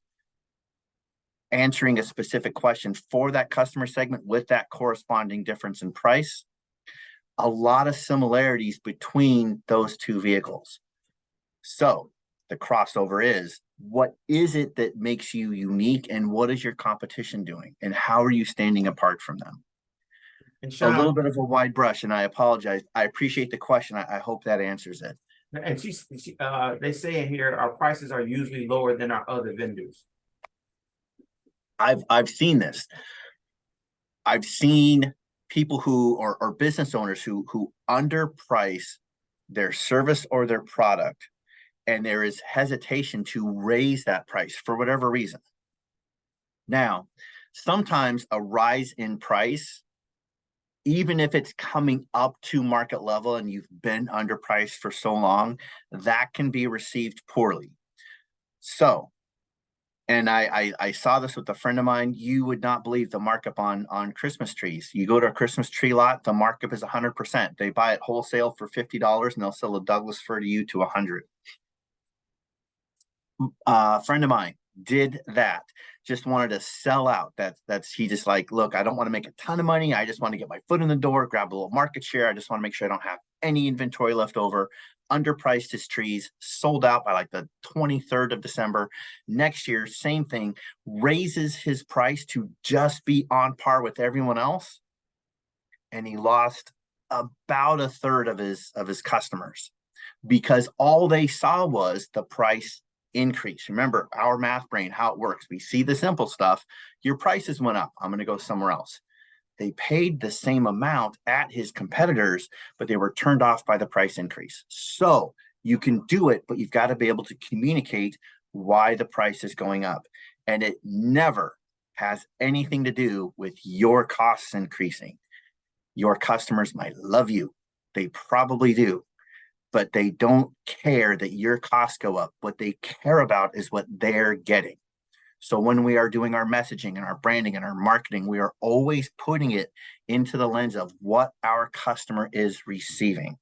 answering a specific question for that customer segment with that corresponding difference in price. A lot of similarities between those two vehicles. So the crossover is, what is it that makes you unique, and what is your competition doing, and how are you standing apart from them? And A little Shawn, bit of a wide brush, and I apologize. I appreciate the question. I hope that answers it. and they say in here, our prices are usually lower than our other vendors. I've seen this. I've seen people who are business owners who underprice their service or their product, and there is hesitation to raise that price for whatever reason. Now, sometimes a rise in price, even if it's coming up to market level and you've been underpriced for so long, that can be received poorly. So, and I saw this with a friend of mine. You would not believe the markup on Christmas trees. You go to a Christmas tree lot, the markup is 100%. They buy it wholesale for $50, and they'll sell a Douglas fir to you to 100. A friend of mine did that. Just wanted to sell out. He just like, look, I don't want to make a ton of money. I just want to get my foot in the door, grab a little market share. I just want to make sure I don't have any inventory left over. Underpriced his trees, sold out by like the 23rd of December. Next year, same thing, raises his price to just be on par with everyone else. And he lost about a third of his customers, because all they saw was the price increase. Remember, our math brain, how it works. We see the simple stuff. Your prices went up. I'm going to go somewhere else. They paid the same amount at his competitors, but they were turned off by the price increase. So you can do it, but you've got to be able to communicate why the price is going up. And it never has anything to do with your costs increasing. Your customers might love you. They probably do, but they don't care that your costs go up. What they care about is what they're getting. So when we are doing our messaging and our branding and our marketing, we are always putting it into the lens of what our customer is receiving.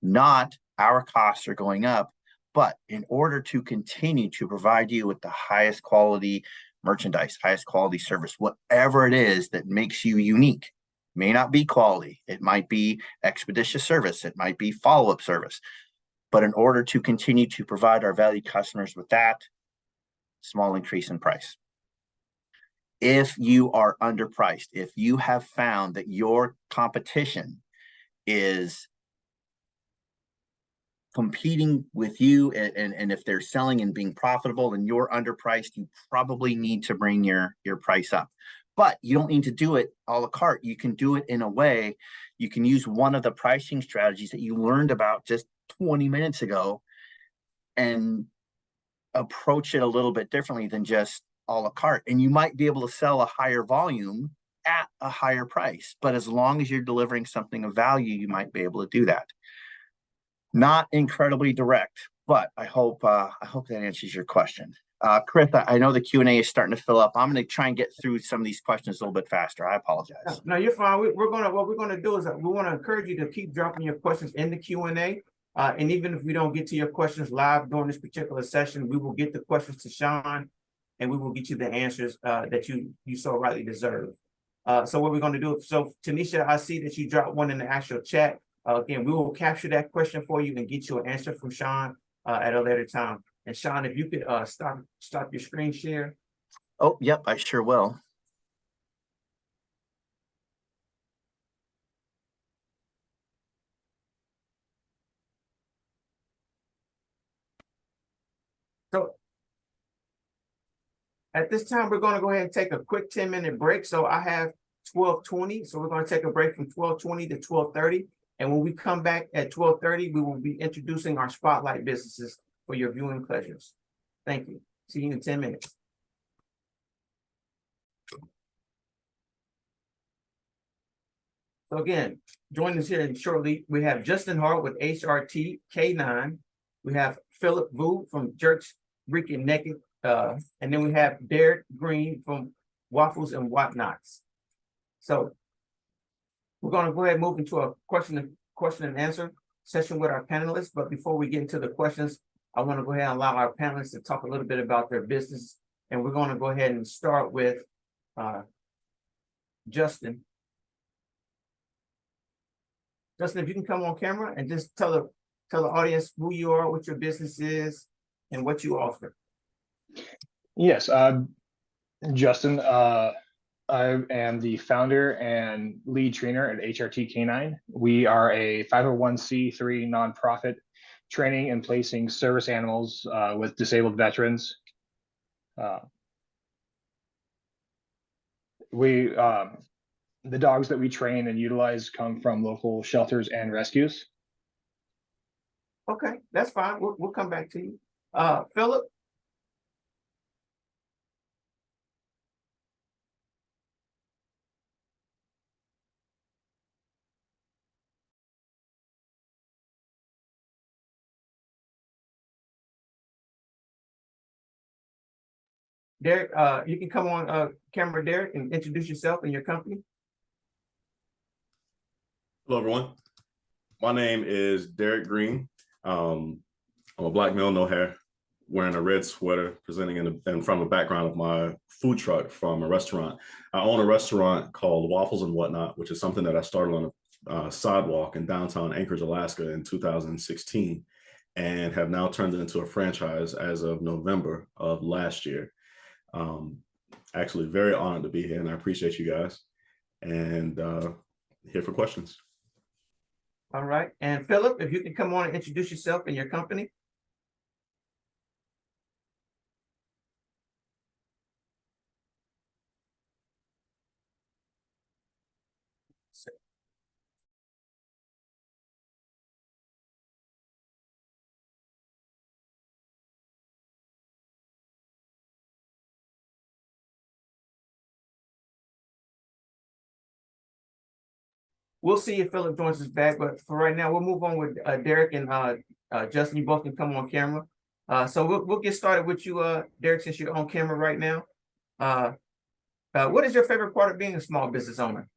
Not our costs are going up, but in order to continue to provide you with the highest quality merchandise, highest quality service, whatever it is that makes you unique. May not be quality. It might be expeditious service. It might be follow-up service. But in order to continue to provide our valued customers with that, small increase in price. If you are underpriced, if you have found that your competition is competing with you, and if they're selling and being profitable and you're underpriced, you probably need to bring your price up. But you don't need to do it a la carte. You can do it in a way. You can use one of the pricing strategies that you learned about just 20 minutes ago and approach it a little bit differently than just a la carte. And you might be able to sell a higher volume at a higher price. But as long as you're delivering something of value, you might be able to do that. Not incredibly direct, but I hope that answers your question. Chris, I know the Q&A is starting to fill up. I'm going to try and get through some of these questions a little bit faster. I apologize. No, you're fine. What we're gonna do is we want to encourage you to keep dropping your questions in the Q&A. And even if we don't get to your questions live during this particular session, we will get the questions to Shawn, and we will get you the answers that you so rightly deserve. So what we're going to do, so Tanisha, I see that you dropped one in the actual chat. Again, we will capture that question for you and get you an answer from Shawn at a later time. And Shawn, if you could stop your screen share. Oh, yep, I sure will. So at this time, we're going to go ahead and take a quick 10-minute break. So I have 12:20. So we're going to take a break from 12:20 to 12:30. And when we come back at 12:30, we will be introducing our spotlight businesses for your viewing pleasures. Thank you. See you in 10 minutes. So again, joining us here shortly, we have Justin Hart with HRT K9. We have Philip Vu from Jerks Greek and Naked. And then we have Derek Green from Waffles and Whatnots. So we're going to go ahead and move into a question and answer session with our panelists. But before we get into the questions, I want to go ahead and allow our panelists to talk a little bit about their business. And we're going to go ahead and start with Justin. Justin, if you can come on camera and just tell the audience who you are, what your business is, and what you offer. Yes, Justin. I am the founder and lead trainer at HRT K9. We are a 501c3 nonprofit training and placing service animals with disabled veterans. The dogs that we train and utilize come from local shelters and rescues. Okay, that's fine. We'll come back to you. Philip. Derek, you can come on camera, Derek, and introduce yourself and your company. Hello, everyone. My name is Derek Green. I'm a black male, no hair, wearing a red sweater, presenting in front of the background of my food truck from a restaurant. I own a restaurant called Waffles and Whatnot, which is something that I started on a sidewalk in downtown Anchorage, Alaska in 2016, and have now turned it into a franchise as of November of last year. Actually very honored to be here, and I appreciate you guys, and here for questions. All right. And Philip, if you can come on and introduce yourself and your company. We'll see if Philip joins us back, but for right now, we'll move on with Derek and Justin. You both can come on camera. So we'll get started with you, Derek, since you're on camera right now. What is your favorite part of being a small business owner?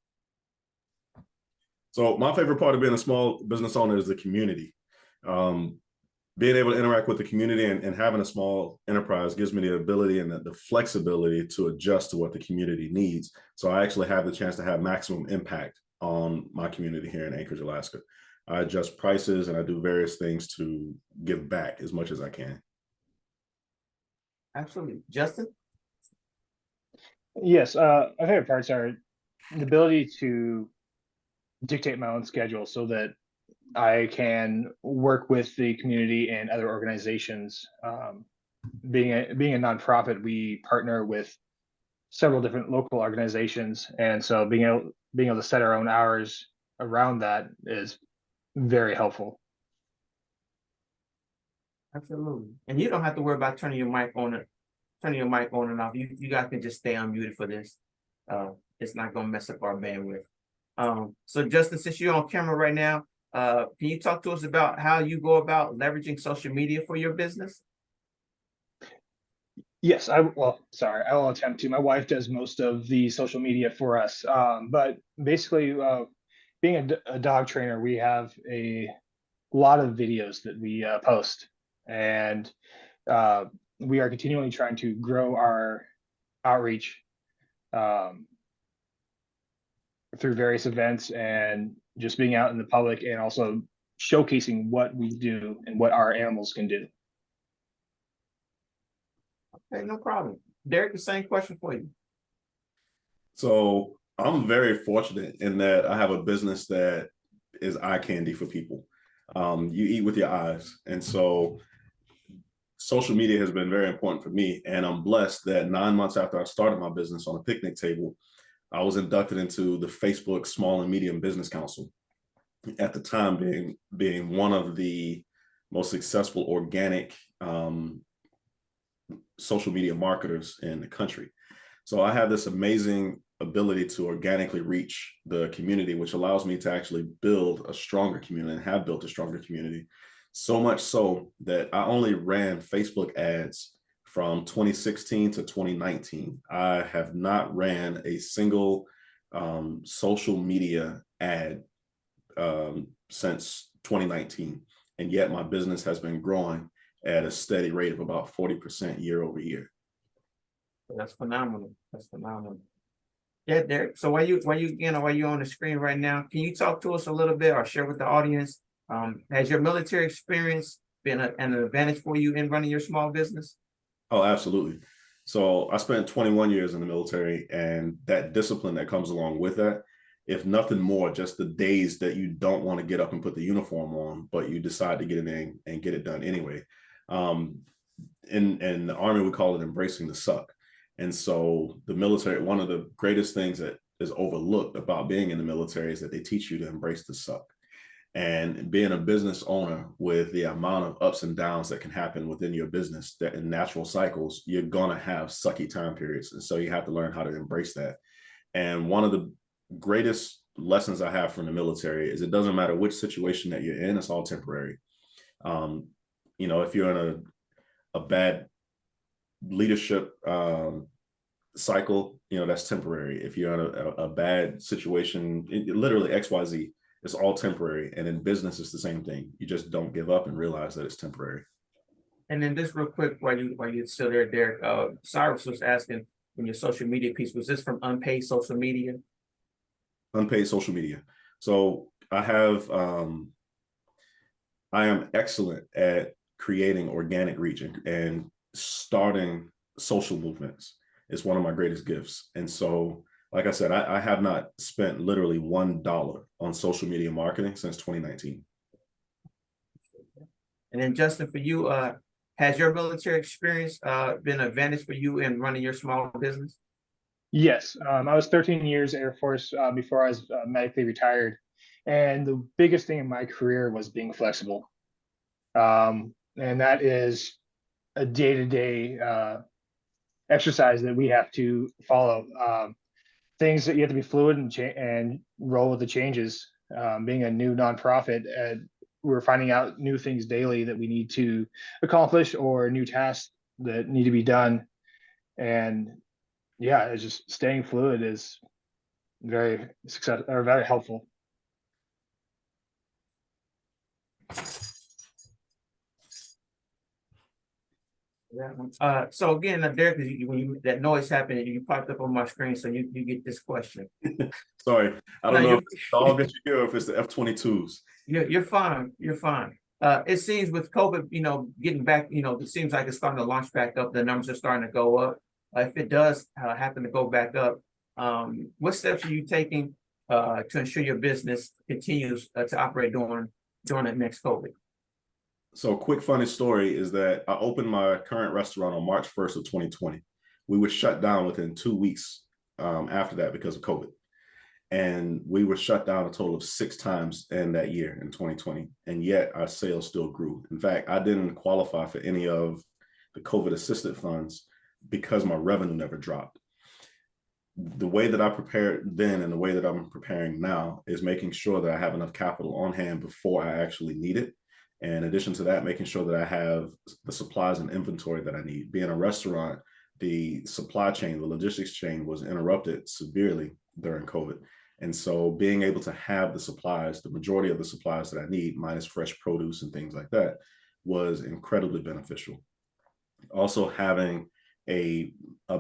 So my favorite part of being a small business owner is the community. Being able to interact with the community and having a small enterprise gives me the ability and the flexibility to adjust to what the community needs. So I actually have the chance to have maximum impact on my community here in Anchorage, Alaska. I adjust prices and I do various things to give back as much as I can. Absolutely. Justin? Yes, my favorite parts are the ability to dictate my own schedule so that I can work with the community and other organizations. Being a nonprofit, we partner with several different local organizations, and so being able to set our own hours around that is very helpful. Absolutely. And you don't have to worry about turning your mic on and off. You guys can just stay unmuted for this. It's not going to mess up our bandwidth. So Justin, since you're on camera right now, can you talk to us about how you go about leveraging social media for your business? Yes, sorry, I will attempt to. My wife does most of the social media for us. But basically, being a dog trainer, we have a lot of videos that we post, and uh, we are continually trying to grow our outreach um, through various events and just being out in the public and also showcasing what we do and what our animals can do. Okay, no problem. Derek, the same question for you. So I'm very fortunate in that I have a business that is eye candy for people. You eat with your eyes. And so social media has been very important for me. And I'm blessed that 9 months after I started my business on a picnic table, I was inducted into the Facebook Small and Medium Business Council. At the time, being one of the most successful organic social media marketers in the country. So I have this amazing ability to organically reach the community, which allows me to actually build a stronger community and have built a stronger community. So much so that I only ran Facebook ads from 2016 to 2019. I have not ran a single social media ad since 2019. And yet my business has been growing at a steady rate of about 40% year over year. That's phenomenal. That's phenomenal. Yeah, Derek. So while you on the screen right now, can you talk to us a little bit or share with the audience? Has your military experience been an advantage for you in running your small business? Oh, absolutely. So I spent 21 years in the military, and that discipline that comes along with that, if nothing more, just the days that you don't want to get up and put the uniform on, but you decide to get in there and get it done anyway. In the Army, we call it embracing the suck. And so the military, one of the greatest things that is overlooked about being in the military is that they teach you to embrace the suck. And being a business owner, with the amount of ups and downs that can happen within your business, that in natural cycles, you're going to have sucky time periods. And so you have to learn how to embrace that. And one of the greatest lessons I have from the military is it doesn't matter which situation that you're in, it's all temporary. If you're in a bad leadership cycle, that's temporary. If you're in a bad situation, literally XYZ, it's all temporary. And in business, it's the same thing. You just don't give up and realize that it's temporary. And then just real quick, while you're still there, Derek, Cyrus was asking in your social media piece, was this from unpaid social media? Unpaid social media. So I am excellent at creating organic reach and starting social movements. It's one of my greatest gifts. And so, like I said, I have not spent literally $1 on social media marketing since 2019. And then Justin, for you, has your military experience been an advantage for you in running your small business? Yes, I was 13 years Air Force before I was medically retired. And the biggest thing in my career was being flexible. And that is a day-to-day exercise that we have to follow. Things that you have to be fluid and roll with the changes. Being a new nonprofit, we're finding out new things daily that we need to accomplish or new tasks that need to be done. And yeah, it's just staying fluid is very helpful. So again, Derek, when that noise happened, you popped up on my screen, so you get this question. Sorry, I don't know if it's the dog that you hear or if it's the F-22s. You're fine. You're fine. It seems with COVID, getting back, it seems like it's starting to launch back up. The numbers are starting to go up. If it does happen to go back up, what steps are you taking to ensure your business continues to operate during the next COVID? So quick funny story is that I opened my current restaurant on March 1st of 2020. We were shut down within 2 weeks after that because of COVID. And we were shut down a total of 6 times in that year in 2020. And yet our sales still grew. In fact, I didn't qualify for any of the COVID assisted funds because my revenue never dropped. The way that I prepared then and the way that I'm preparing now is making sure that I have enough capital on hand before I actually need it. In addition to that, making sure that I have the supplies and inventory that I need. Being a restaurant, the supply chain, the logistics chain was interrupted severely during COVID. And so being able to have the supplies, the majority of the supplies that I need, minus fresh produce and things like that, was incredibly beneficial. Also having a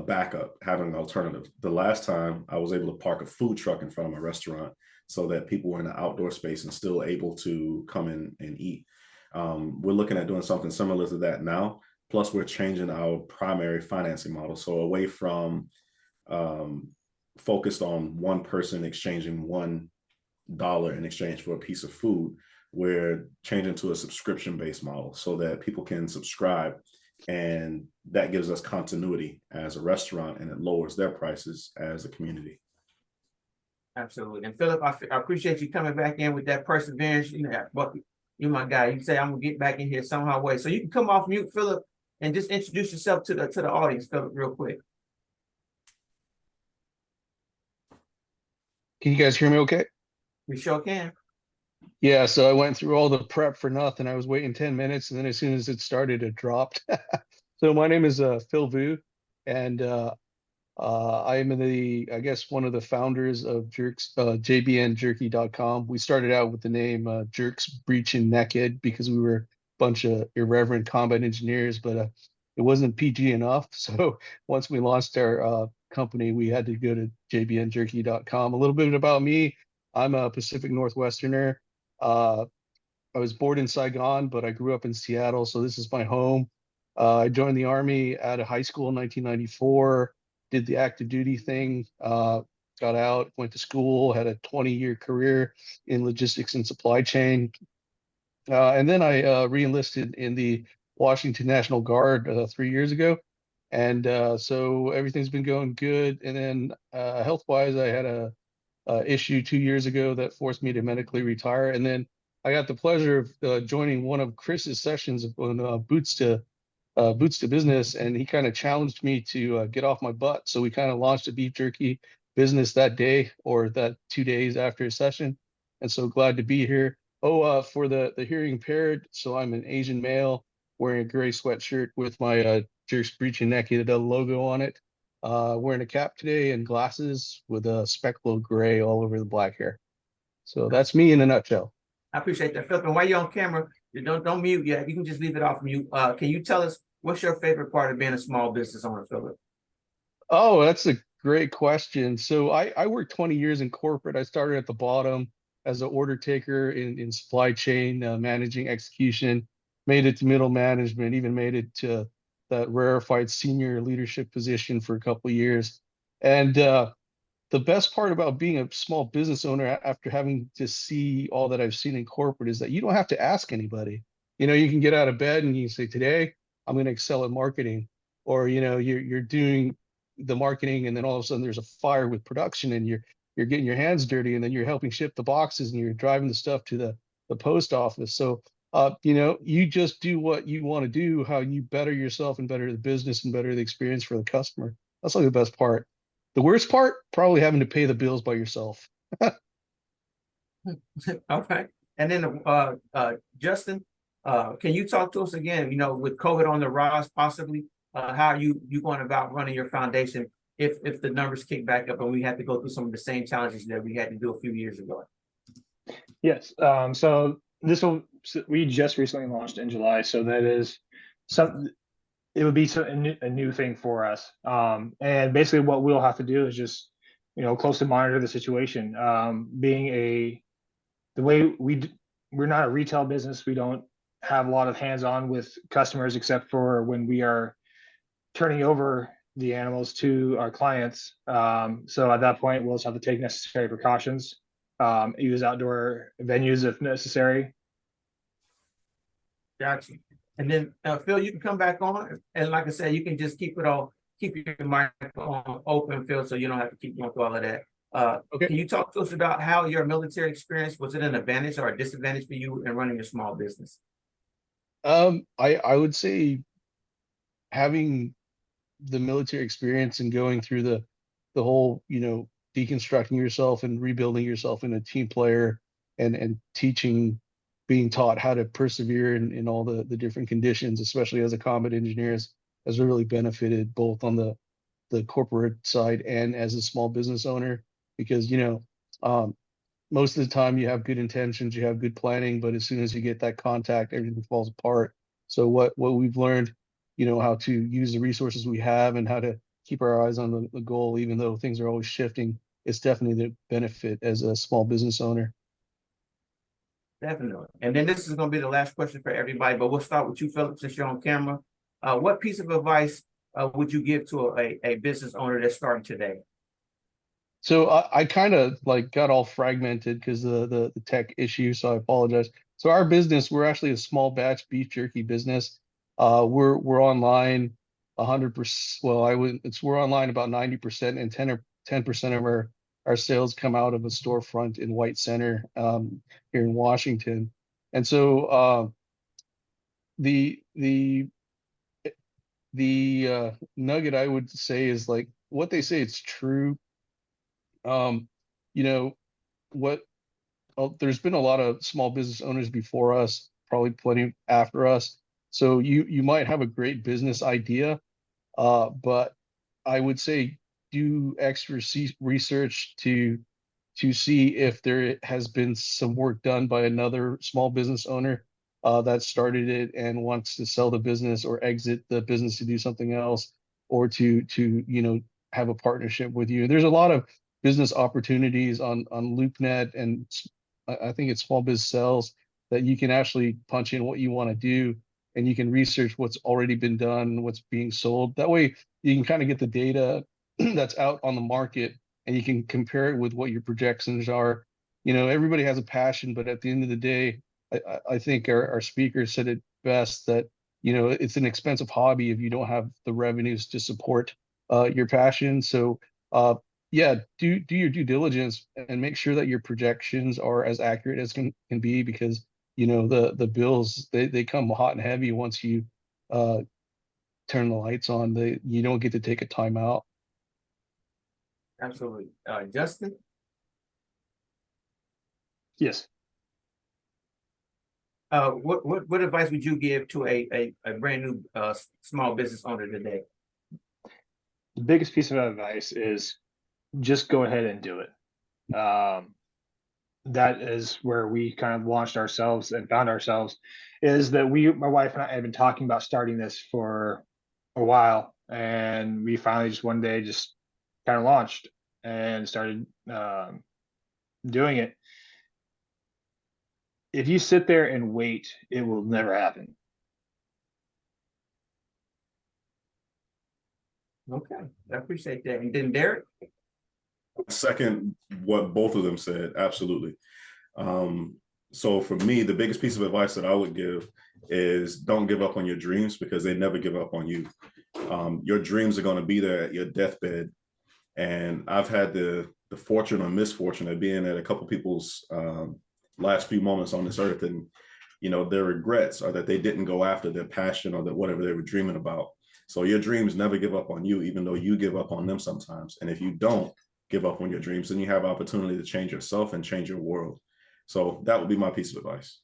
backup, having an alternative. The last time I was able to park a food truck in front of my restaurant so that people were in the outdoor space and still able to come in and eat. We're looking at doing something similar to that now. Plus, we're changing our primary financing model. So away from focused on one person exchanging $1 in exchange for a piece of food, we're changing to a subscription-based model so that people can subscribe, and that gives us continuity as a restaurant, and it lowers their prices as a community. Absolutely. And Philip, I appreciate you coming back in with that perseverance. You know, but you're my guy. You say I'm gonna get back in here somehow way. So you can come off mute, Philip, and just introduce yourself to the audience, Philip, real quick. Can you guys hear me okay? We sure can. Yeah, so I went through all the prep for nothing. I was waiting 10 minutes, and then as soon as it started, it dropped. So my name is Phil Vu, and I am I guess, one of the founders of Jerks, jbnjerky.com. We started out with the name Jerks Breaching Naked because we were a bunch of irreverent combat engineers, but it wasn't PG enough. So once we launched our company, we had to go to jbnjerky.com. A little bit about me. I'm a Pacific Northwesterner. I was born in Saigon, but I grew up in Seattle, so this is my home. I joined the Army out of high school in 1994, did the active duty thing, got out, went to school, had a 20-year career in logistics and supply chain. And then I re-enlisted in the Washington National Guard 3 years ago. And so everything's been going good. And then health-wise, I had a issue 2 years ago that forced me to medically retire. And then I got the pleasure of joining one of Chris's sessions on Boots to Business, and he kind of challenged me to get off my butt. So we kind of launched a beef jerky business that day, or that 2 days after a session. And so glad to be here. Oh, for the hearing impaired, so I'm an Asian male wearing a gray sweatshirt with my Jerks Breaching Naked logo on it. Wearing a cap today and glasses with a speckle gray all over the black hair. So that's me in a nutshell. I appreciate that, Philip. And while you're on camera, you don't mute yet. You can just leave it off mute. Can you tell us what's your favorite part of being a small business owner, Philip? Oh, that's a great question. So I worked 20 years in corporate. I started at the bottom as an order taker in supply chain, managing execution, made it to middle management, even made it to that rarefied senior leadership position for a couple of years. And the best part about being a small business owner after having to see all that I've seen in corporate is that you don't have to ask anybody. You know, you can get out of bed and you say, today I'm going to excel at marketing, or, you know, you're doing the marketing, and then all of a sudden there's a fire with production, and you're getting your hands dirty, and then you're helping ship the boxes, and you're driving the stuff to the post office. So you know, you just do what you want to do, how you better yourself and better the business and better the experience for the customer. That's like the best part. The worst part, probably having to pay the bills by yourself. Okay. And then Justin, can you talk to us again, you know, with COVID on the rise, possibly, how are you going about running your foundation if the numbers kick back up and we have to go through some of the same challenges that we had to do a few years ago? Yes. So we just recently launched in July, so that is it would be a new thing for us. And basically what we'll have to do is just, you know, closely monitor the situation. The way we're not a retail business, we don't have a lot of hands-on with customers except for when we are turning over the animals to our clients. So at that point, we'll just have to take necessary precautions, use outdoor venues if necessary. Gotcha. And then Phil, you can come back on, and like I said, you can just keep your microphone open, Phil, so you don't have to keep going through all of that. Okay. Can you talk to us about how your military experience, was it an advantage or a disadvantage for you in running your small business? I would say having the military experience and going through the whole, you know, deconstructing yourself and rebuilding yourself in a team player, and teaching being taught how to persevere in all the different conditions, especially as a combat engineer, has really benefited both on the corporate side and as a small business owner, because most of the time you have good intentions, you have good planning, but as soon as you get that contact, everything falls apart. So what we've learned, how to use the resources we have and how to keep our eyes on the goal, even though things are always shifting, it's definitely the benefit as a small business owner. Definitely. And then this is going to be the last question for everybody, but we'll start with you, Philip, since you're on camera. What piece of advice would you give to a business owner that's starting today? So I kind of like got all fragmented because the tech issue, so I apologize. So our business, we're actually a small batch beef jerky business. We're online 100%. Well, we're online about 90%, and 10% of our sales come out of a storefront in White Center here in Washington. And so the nugget I would say is like what they say, it's true. You know what? There's been a lot of small business owners before us, probably plenty after us. So you might have a great business idea, but I would say do extra research to see if there has been some work done by another small business owner that started it and wants to sell the business or exit the business to do something else, or to have a partnership with you. There's a lot of business opportunities on LoopNet, and I think it's Small Biz Sales, that you can actually punch in what you want to do, and you can research what's already been done, what's being sold. That way you can kind of get the data that's out on the market, and you can compare it with what your projections are. Everybody has a passion, but at the end of the day, I think our speaker said it best, that it's an expensive hobby if you don't have the revenues to support your passion. So yeah, do your due diligence and make sure that your projections are as accurate as can be, because the bills, they come hot and heavy once you turn the lights on. You don't get to take a time out. Absolutely. Justin? Yes. What advice would you give to a brand new small business owner today? The biggest piece of advice is just go ahead and do it. That is where we kind of launched ourselves and found ourselves, is that my wife and I have been talking about starting this for a while, and we finally just one day just kind of launched and started doing it. If you sit there and wait, it will never happen. Okay, I appreciate that. And then Derek? Second, what both of them said, absolutely. So for me, the biggest piece of advice that I would give is don't give up on your dreams, because they never give up on you. Your dreams are going to be there at your deathbed. And I've had the fortune or misfortune of being at a couple people's last few moments on this earth, and their regrets are that they didn't go after their passion or that whatever they were dreaming about. So your dreams never give up on you, even though you give up on them sometimes. And if you don't give up on your dreams, then you have opportunity to change yourself and change your world. So that would be my piece of advice.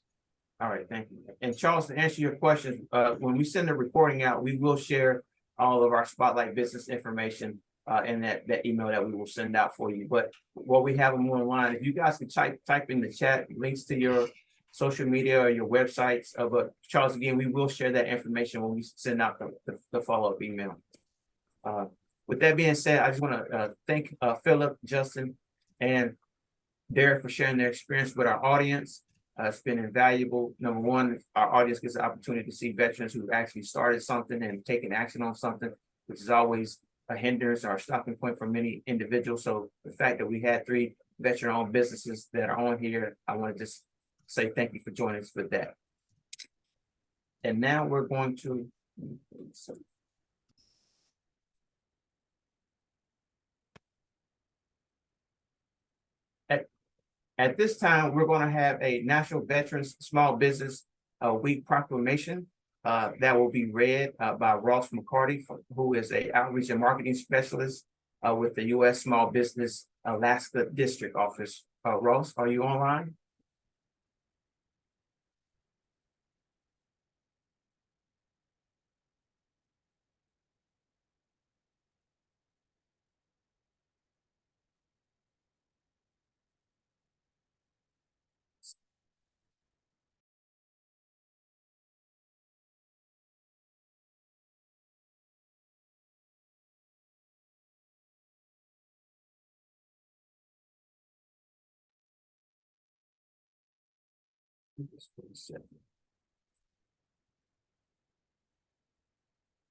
All right, thank you. And Charles, to answer your question, when we send the recording out, we will share all of our Spotlight business information in that email that we will send out for you. But while we have them online, if you guys can type in the chat links to your social media or your websites. But Charles, again, we will share that information when we send out the follow-up email. With that being said, I just want to thank Philip, Justin, and Derek for sharing their experience with our audience. It's been invaluable. Number one, our audience gets the opportunity to see veterans who actually started something and taken action on something, which is always a hindrance or a stopping point for many individuals. So the fact that we had 3 veteran-owned businesses that are on here, I want to just say thank you for joining us with that. And now we're going to at this time, we're going to have a National Veterans Small Business Week proclamation that will be read by Ross McCarty, who is an outreach and marketing specialist with the U.S. Small Business Alaska District Office. Ross, are you online?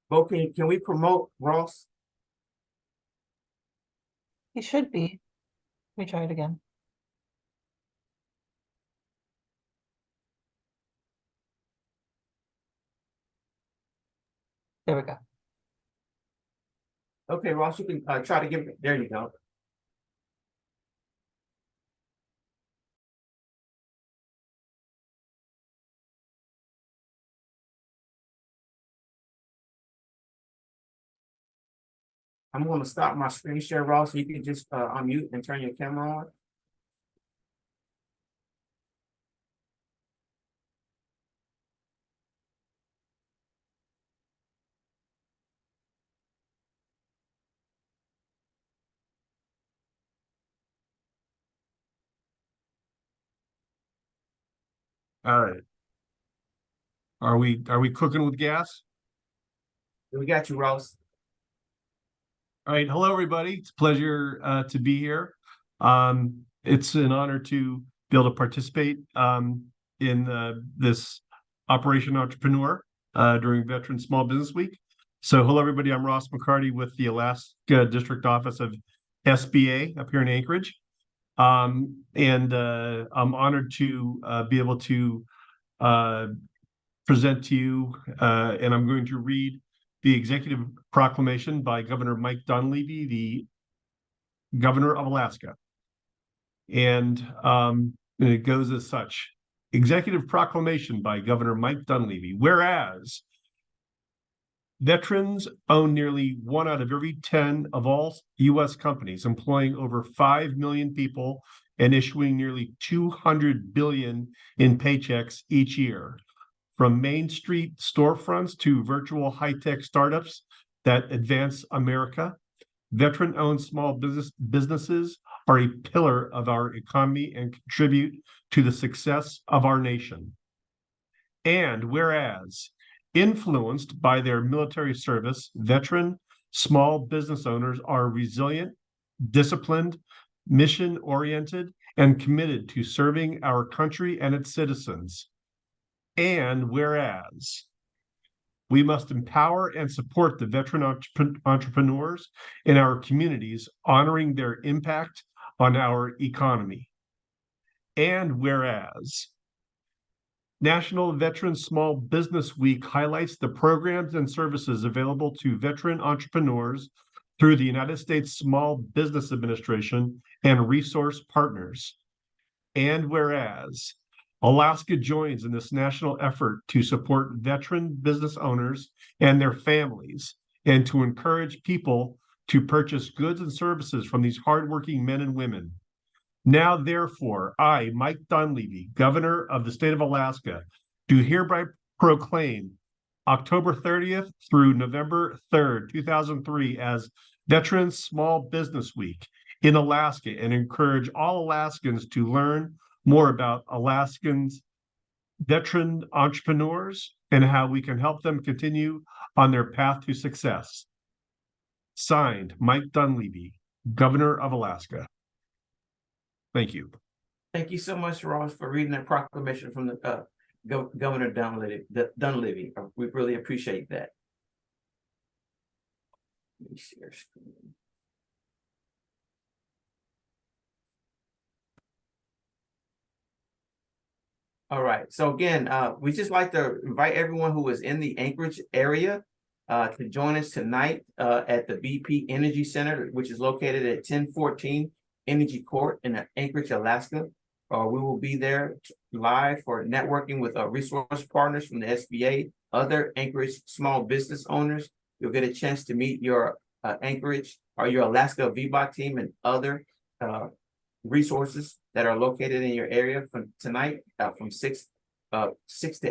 Bo, can we promote Ross? He should be. Let me try it again. There we go. Okay, Ross, you can try to give, there you go. I'm going to stop my screen share, Ross. You can just unmute and turn your camera on. All right. Are we cooking with gas? We got you, Ross. All right. Hello, everybody. It's a pleasure to be here. It's an honor to be able to participate in this Operation Entrepreneur during Veteran Small Business Week. So hello, everybody. I'm Ross McCarty with the Alaska District Office of SBA up here in Anchorage. I'm honored to be able to present to you, and I'm going to read the executive proclamation by Governor Mike Dunleavy, the governor of Alaska. And it goes as such. Executive proclamation by Governor Mike Dunleavy. Whereas veterans own nearly 1 out of every 10 of all U.S. companies, employing over 5 million people and issuing nearly 200 billion in paychecks each year. From Main Street storefronts to virtual high-tech startups that advance America, veteran-owned small businesses are a pillar of our economy and contribute to the success of our nation. And whereas, influenced by their military service, veteran small business owners are resilient, disciplined, mission-oriented, and committed to serving our country and its citizens. And whereas we must empower and support the veteran entrepreneurs in our communities, honoring their impact on our economy. And whereas National Veteran Small Business Week highlights the programs and services available to veteran entrepreneurs through the United States Small Business Administration and resource partners. And whereas Alaska joins in this national effort to support veteran business owners and their families, and to encourage people to purchase goods and services from these hardworking men and women. Now, therefore, I, Mike Dunleavy, Governor of the state of Alaska, do hereby proclaim October 30th through November 3rd, 2003 as Veterans Small Business Week in Alaska, and encourage all Alaskans to learn more about Alaskans' veteran entrepreneurs and how we can help them continue on their path to success. Signed, Mike Dunleavy, Governor of Alaska. Thank you. Thank you so much, Ross, for reading that proclamation from the Governor Dunleavy. We really appreciate that. Let me share screen. All right. So again, we just like to invite everyone who is in the Anchorage area to join us tonight at the BP Energy Center, which is located at 1014 Energy Court in Anchorage, Alaska. We will be there live for networking with resource partners from the SBA, other Anchorage small business owners. You'll get a chance to meet your Anchorage or your Alaska VBOT team and other resources that are located in your area from tonight from 6 to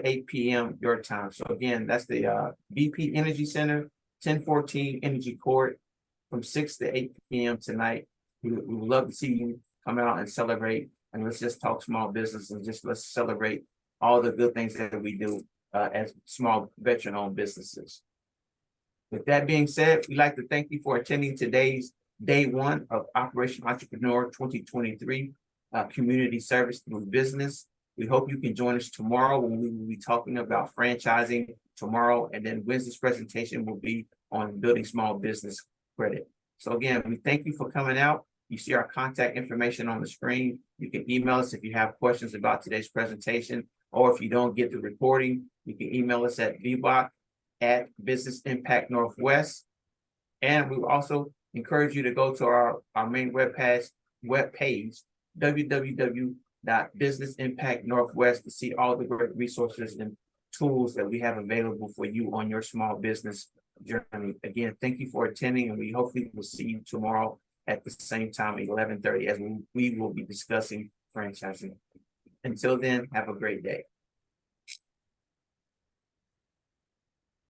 8 p.m. your time. So again, that's the BP Energy Center, 1014 Energy Court from 6 to 8 p.m. tonight. We would love to see you come out and celebrate, and let's just talk small business and just let's celebrate all the good things that we do as small veteran-owned businesses. With that being said, we'd like to thank you for attending today's Day 1 of Operation Entrepreneur 2023 Community Service Through Business. We hope you can join us tomorrow when we will be talking about franchising tomorrow, and then Wednesday's presentation will be on building small business credit. So again, we thank you for coming out. You see our contact information on the screen. You can email us if you have questions about today's presentation, or if you don't get the recording, you can email us at vboc@Business Impact Northwest. And we will also encourage you to go to our main webpage, www.businessimpactnorthwest, to see all the great resources and tools that we have available for you on your small business journey. Again, thank you for attending, and we hopefully will see you tomorrow at the same time, 11:30, as we will be discussing franchising. Until then, have a great day.